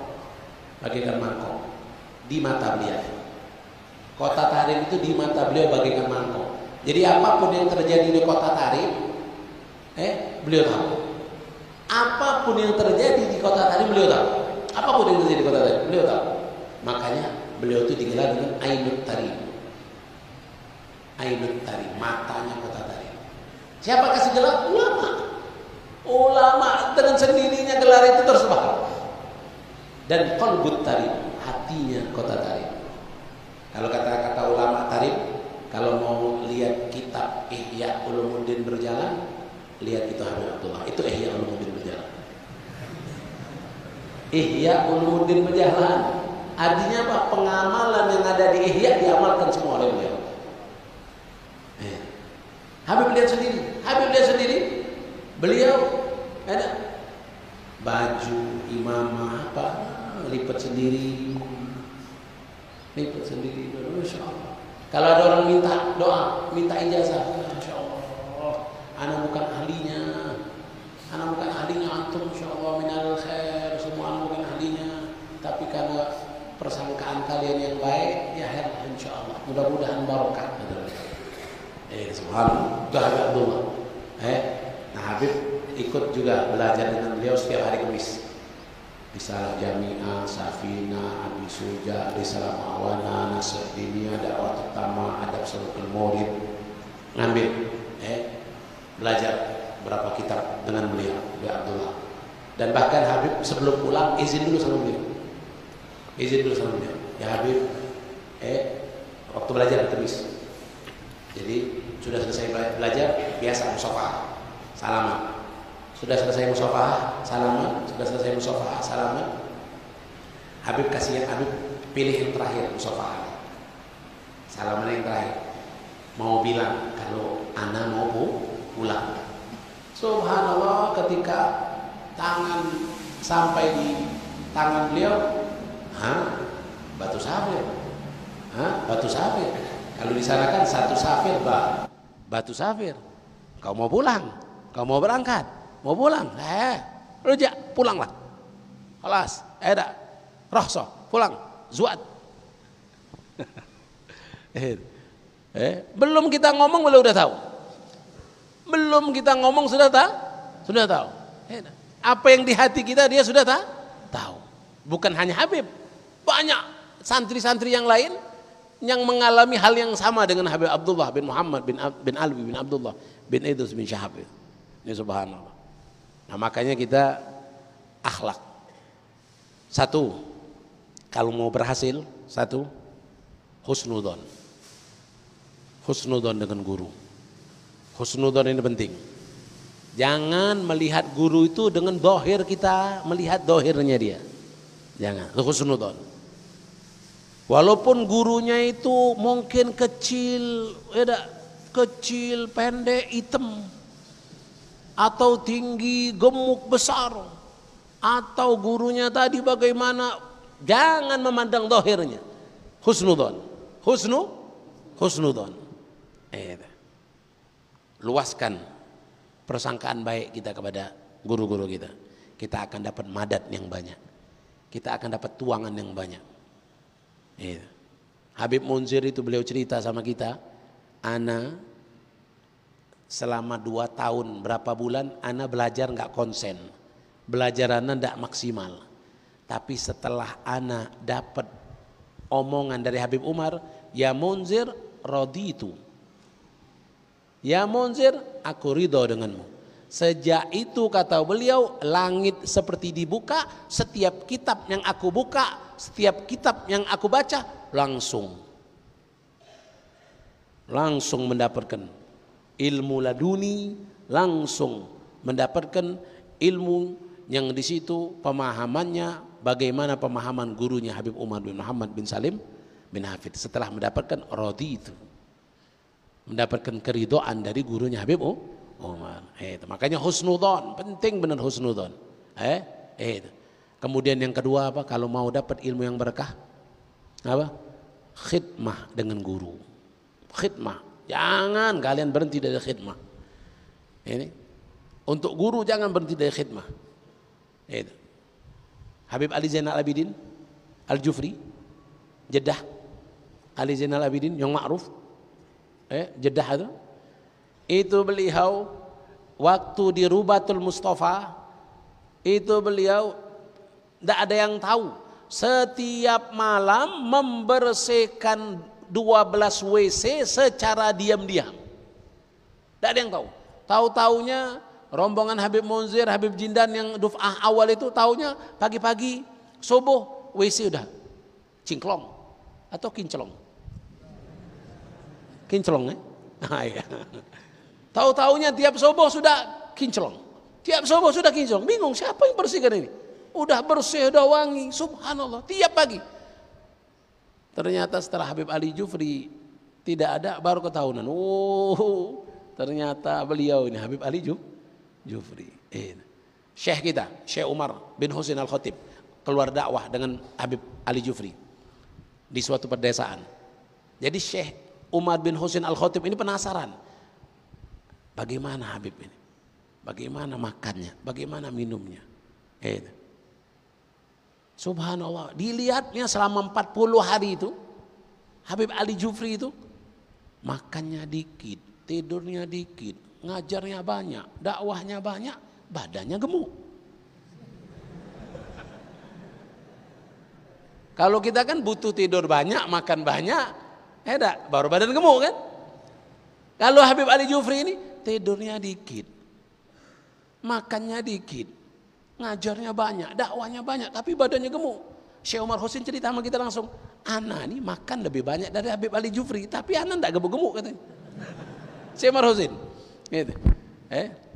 di mata beliau. Kota Tarim itu di mata beliau bagaikan mangkok. Jadi apapun yang terjadi di kota Tarim, beliau tahu. Apapun yang terjadi di kota Tarim, beliau tahu. Apapun yang terjadi di kota Tarim, beliau tahu. Makanya beliau itu digelar dengan Ainut Tarim. Ainut Tarim, matanya kota Tarim. Siapa kasih gelar? Ulama dengan sendirinya gelar itu tersebar. Dan Qalbut Tarim, hatinya kota Tarim. Kalau kata ulama Tarim, kalau mau lihat kitab Ihya Ulumuddin berjalan, lihat itu Habib Abdullah. Itu Ihya Ulumuddin berjalan. Ihya Ulumuddin berjalan. Artinya apa? Pengamalan yang ada di Ihya diamalkan semua oleh beliau. Habib lihat sendiri. Beliau ada baju imamah lipat sendiri. Masya Allah. Kalau ada orang minta doa, minta ijazah, Masya Allah, anak bukan ahlinya, antum, Masya Allah, minal khair, semua anak bukan ahlinya, tapi karena persangkaan kalian yang baik, ya insya Allah mudah-mudahan barokah. Subhanallah, itu Habib Abdullah. Nah Habib ikut juga belajar dengan beliau setiap hari Kamis. Risalah Jami'ah, Safina, Abi Suja, Risalah Ma'awana, Nasr Diniyah, Dakwah Utama, Adab Sulukul Murid. Ngambil, belajar berapa kitab dengan beliau, Habib Abdullah. Dan bahkan Habib sebelum pulang izin dulu sama beliau. Ya Habib, waktu belajar Kamis. Jadi sudah selesai belajar, biasa musafah, salaman. Sudah selesai musafah, salaman. Habib Habib pilih yang terakhir musafah. Salaman yang terakhir. Mau bilang kalau ana mau pulang. Subhanallah, ketika tangan sampai di tangan beliau, batu safir. Kalau di sana kan satu safir, batu safir. Kau mau pulang, kau mau berangkat, mau pulang, rujak, pulanglah. Kelas, dah, rohso, pulang, zuat. Belum kita ngomong, beliau udah tahu. Belum kita ngomong sudah tahu. Apa yang di hati kita dia sudah tahu. Bukan hanya Habib, banyak santri-santri yang lain yang mengalami hal yang sama dengan Habib Abdullah bin Muhammad bin Alwi bin Abdullah bin Idrus bin Syahab. Ini subhanallah. Nah makanya kita akhlak. Satu, kalau mau berhasil, satu, husnudon. Husnudon dengan guru. Husnudon ini penting. Jangan melihat guru itu dengan dohir kita, melihat dohirnya dia. Jangan, husnudon. Walaupun gurunya itu mungkin kecil, pendek, hitam, atau tinggi, gemuk, besar, atau gurunya tadi bagaimana, jangan memandang dohirnya. Husnudon, husnudon. Luaskan persangkaan baik kita kepada guru-guru kita. Kita akan dapat madat yang banyak. Kita akan dapat tuangan yang banyak. Habib Munzir itu beliau cerita sama kita, ana selama 2 tahun berapa bulan ana belajar nggak konsen, belajar ana nggak maksimal. Tapi setelah ana dapat omongan dari Habib Umar, ya Munzir raditu, ya Munzir aku ridho denganmu. Sejak itu kata beliau, langit seperti dibuka, setiap kitab yang aku buka, setiap kitab yang aku baca, langsung mendapatkan ilmu laduni, langsung mendapatkan ilmu yang di situ pemahamannya bagaimana pemahaman gurunya Habib Umar bin Muhammad bin Salim bin Hafid. Setelah mendapatkan rodi itu, mendapatkan keridoan dari gurunya Habib Umar. Makanya husnudon, penting benar husnudon. Kemudian yang kedua apa? Kalau mau dapat ilmu yang berkah, apa? Khidmah dengan guru. Khidmah. Jangan kalian berhenti dari khidmah. Ini untuk guru jangan berhenti dari khidmah. Habib Ali Zainal Abidin Al-Jufri, Jeddah. Ali Zainal Abidin yang ma'ruf, Jeddah itu beliau waktu di Rubatul Mustafa itu beliau tidak ada yang tahu, setiap malam membersihkan 12 WC secara diam-diam. Tidak ada yang tahu. Tahu-taunya rombongan Habib Munzir, Habib Jindan yang duf'ah awal itu tahunya pagi-pagi subuh WC udah cingklong atau kinclong. Kinclong iya. Tahu-taunya tiap subuh sudah kinclong. Tiap subuh sudah kinclong. Bingung siapa yang bersihkan ini? Udah bersih, udah wangi, subhanallah, tiap pagi. Ternyata setelah Habib Ali Jufri tidak ada, baru ketahuan. Ternyata beliau ini Habib Ali Jufri. Syekh kita, Syekh Umar bin Husin Al-Khatib keluar dakwah dengan Habib Ali Jufri di suatu perdesaan. Jadi Syekh Umar bin Husin Al-Khatib ini penasaran, bagaimana Habib ini, bagaimana makannya, bagaimana minumnya. Subhanallah, dilihatnya selama 40 hari itu Habib Ali Jufri itu makannya dikit, tidurnya dikit, ngajarnya banyak, dakwahnya banyak, badannya gemuk. Kalau kita kan butuh tidur banyak, makan banyak, baru badan gemuk kan. Kalau Habib Ali Jufri ini tidurnya dikit, makannya dikit, ngajarnya banyak, dakwahnya banyak, tapi badannya gemuk. Syekh Umar Husin cerita sama kita langsung, ana nih makan lebih banyak dari Habib Ali Jufri, tapi ana enggak gemuk-gemuk katanya. Syekh Umar Husin. Gitu.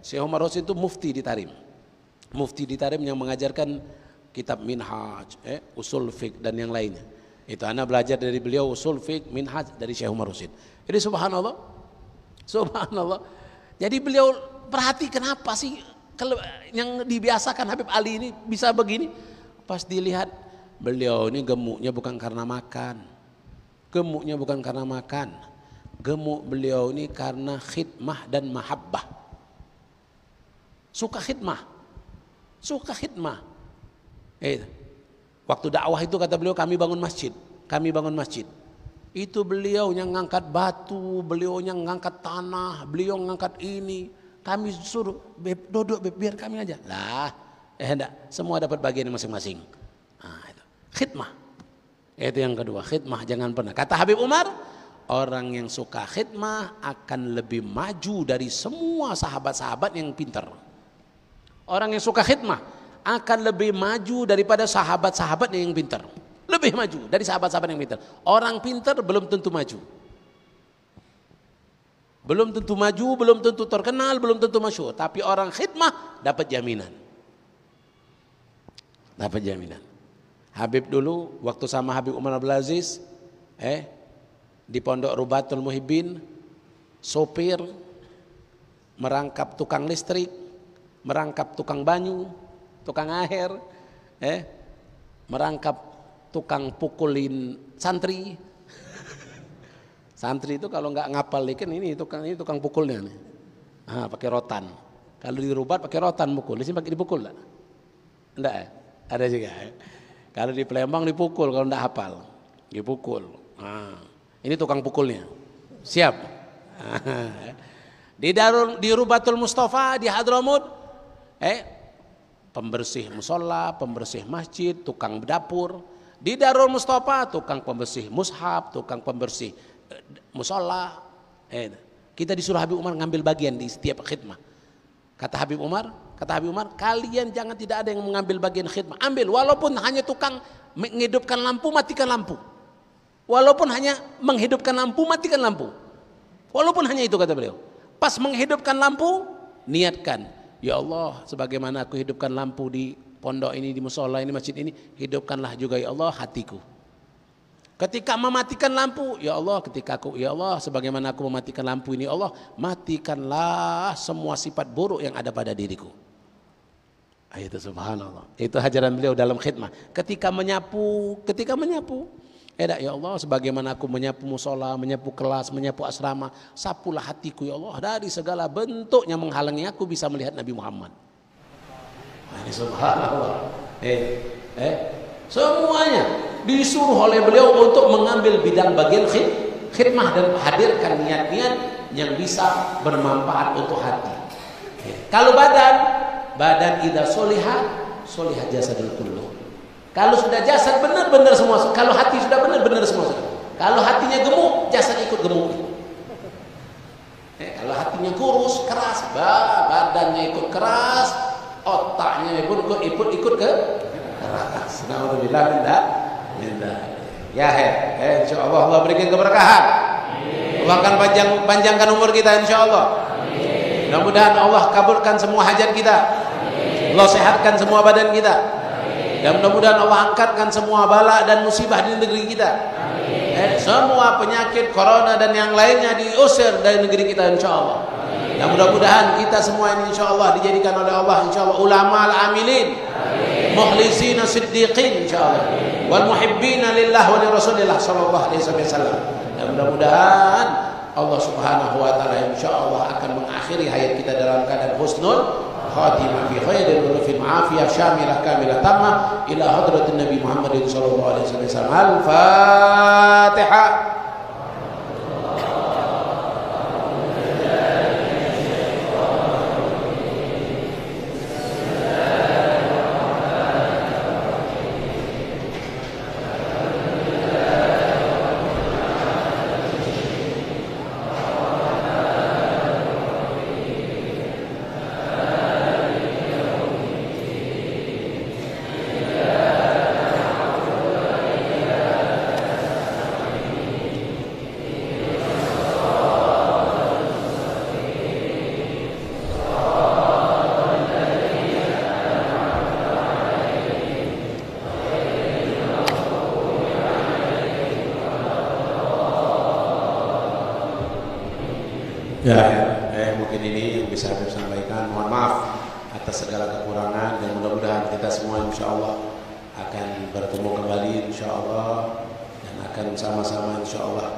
Syekh Umar Husin itu mufti di Tarim. Mufti di Tarim yang mengajarkan kitab Minhaj, usul fiqh dan yang lainnya. Itu ana belajar dari beliau usul fiqh, Minhaj dari Syekh Umar Husin. Jadi subhanallah. Subhanallah. Jadi beliau perhati kenapa sih kalau yang dibiasakan Habib Ali ini bisa begini. Pas dilihat beliau ini gemuknya bukan karena makan. Gemuknya bukan karena makan. Gemuk beliau ini karena khidmah dan mahabbah. Suka khidmah. Suka khidmah. Waktu dakwah itu kata beliau kami bangun masjid. Kami bangun masjid. Itu beliau yang ngangkat batu, beliau yang ngangkat tanah, beliau ngangkat ini. Kami suruh duduk biar kami aja. Lah, enggak, semua dapat bagian masing-masing. Nah, itu. Khidmah. Itu yang kedua, khidmah jangan pernah. Kata Habib Umar, orang yang suka khidmah akan lebih maju dari semua sahabat-sahabat yang pintar. Orang yang suka khidmah akan lebih maju daripada sahabat-sahabat yang pintar. Lebih maju dari sahabat-sahabat yang pintar. Orang pintar belum tentu maju. Belum tentu maju, belum tentu terkenal, belum tentu masyhur. Tapi orang khidmah dapat jaminan. Dapat jaminan. Habib dulu waktu sama Habib Umar Abdul Aziz, di Pondok Rubatul Muhibbin, sopir, merangkap tukang listrik, merangkap tukang banyu, tukang air, merangkap tukang pukulin santri. Santri itu kalau nggak ngapal ikan ini tukang pukulnya nih. Pakai rotan. Kalau di Rubat pakai rotan pukul. Di sini pakai dipukul enggak? Enggak ya? Ada juga. Kalau di Palembang dipukul kalau enggak hafal. Dipukul. Ini tukang pukulnya. Siap. Di Rubatul Mustafa di Hadramut pembersih musola, pembersih masjid, tukang dapur. Di Darul Mustafa tukang pembersih mushaf, tukang pembersih musola. Kita disuruh Habib Umar ngambil bagian di setiap khidmah. Kata Habib Umar, kalian jangan tidak ada yang mengambil bagian khidmah. Ambil walaupun hanya tukang menghidupkan lampu, matikan lampu. Walaupun hanya menghidupkan lampu, matikan lampu. Walaupun hanya itu kata beliau. Pas menghidupkan lampu, niatkan, ya Allah, sebagaimana aku hidupkan lampu di pondok ini, di musola ini, masjid ini, hidupkanlah juga ya Allah hatiku. Ketika mematikan lampu, ya Allah, ya Allah, sebagaimana aku mematikan lampu ini, Allah, matikanlah semua sifat buruk yang ada pada diriku. Itu subhanallah. Itu hajaran beliau dalam khidmah. Ketika menyapu, ya Allah, sebagaimana aku menyapu musola, menyapu kelas, menyapu asrama, sapulah hatiku ya Allah dari segala bentuk yang menghalangi aku bisa melihat Nabi Muhammad. Ini subhanallah. Semuanya disuruh oleh beliau untuk mengambil bidang bagian khidmah dan hadirkan niat-niat yang bisa bermanfaat untuk hati. Kalau badan idza soliha jasadul kullu. Kalau sudah jasad benar-benar semua. Kalau hati sudah benar-benar semua. Kalau hatinya gemuk, jasad ikut gemuk. Kalau hatinya kurus, keras, badannya ikut keras, otaknya pun ikut ke keras. Alhamdulillah, ya insyaallah Allah berikan keberkahan. Allah akan panjangkan umur kita insyaallah. Mudah-mudahan Allah kabulkan semua hajat kita. Allah sehatkan semua badan kita. Dan mudah-mudahan Allah angkatkan semua bala dan musibah di negeri kita. Semua penyakit corona dan yang lainnya diusir dari negeri kita insyaallah. Dan mudah-mudahan kita semua ini insyaallah dijadikan oleh Allah insyaallah ulama al-amilin, mukhlisina siddiqin insyaallah, wal muhibbina lillah wa li rasulillah sallallahu alaihi wasallam. Dan mudah-mudahan Allah Subhanahu wa taala insyaallah akan mengakhiri hayat kita dalam keadaan husnul khatimah fi khairin wa fi afiyah syamilah kamilah tamah ila hadratin Nabi Muhammad sallallahu alaihi wasallam. Al-Fatihah. Ya, mungkin ini yang bisa saya sampaikan. Mohon maaf atas segala kekurangan dan mudah-mudahan kita semua insya Allah akan bertemu kembali insya Allah dan akan sama-sama insya Allah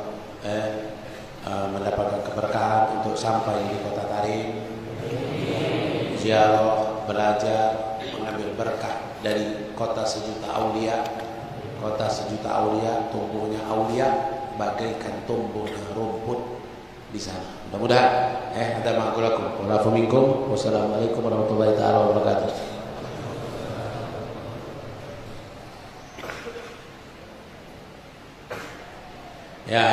mendapatkan keberkahan untuk sampai di kota Tarim, ziarah, belajar, mengambil berkah dari kota sejuta aulia. Kota sejuta aulia, tumbuhnya aulia bagaikan tumbuhnya rumput di sana. Mudah-mudahan ada ma'akulakum wa lafu minkum. Wassalamualaikum warahmatullahi taala wabarakatuh. Ya,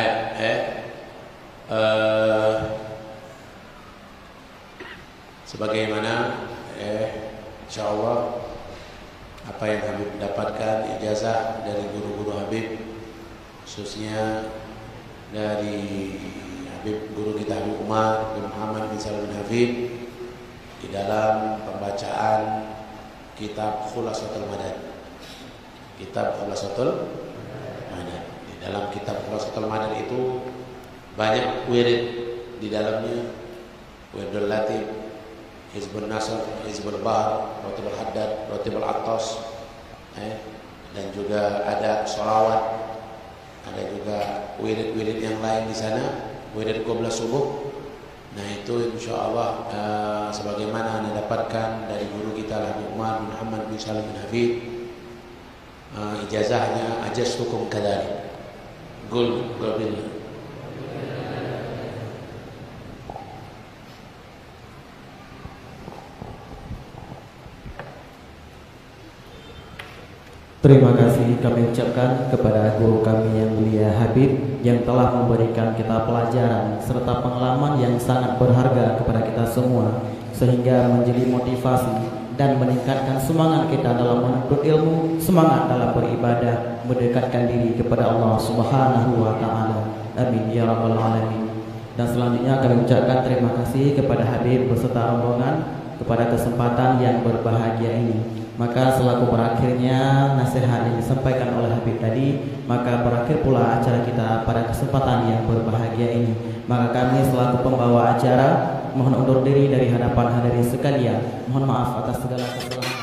sebagaimana insyaallah apa yang Habib dapatkan ijazah dari guru-guru Habib, khususnya dari guru kita Habib Umar bin Muhammad bin Salim bin Hafid di dalam pembacaan kitab Khulasatul Madad. Kitab Khulasatul Madad. Di dalam kitab Khulasatul Madad itu banyak wirid di dalamnya, wiridul Latif, Hizbul Nasr, Hizbul Bahar, Rotibul Haddad, Rotibul Attas, dan juga ada sholawat, ada juga wirid-wirid yang lain di sana. Wirid qabla subuh. Nah itu insyaallah sebagaimana Anda dapatkan dari guru kita Habib Umar bin Muhammad bin Salim bin Hafid, ijazahnya ajastukum kadzalik. Qul billah. Terima kasih kami ucapkan kepada guru kami yang mulia Habib yang telah memberikan kita pelajaran serta pengalaman yang sangat berharga kepada kita semua, sehingga menjadi motivasi dan meningkatkan semangat kita dalam menuntut ilmu, semangat dalam beribadah, mendekatkan diri kepada Allah Subhanahu wa taala. Amin ya rabbal alamin. Dan selanjutnya kami ucapkan terima kasih kepada Habib beserta rombongan kepada kesempatan yang berbahagia ini. Maka selaku berakhirnya nasihat yang disampaikan oleh Habib tadi, maka berakhir pula acara kita pada kesempatan yang berbahagia ini. Maka kami selaku pembawa acara mohon undur diri dari hadapan hadirin sekalian. Mohon maaf atas segala kesalahan.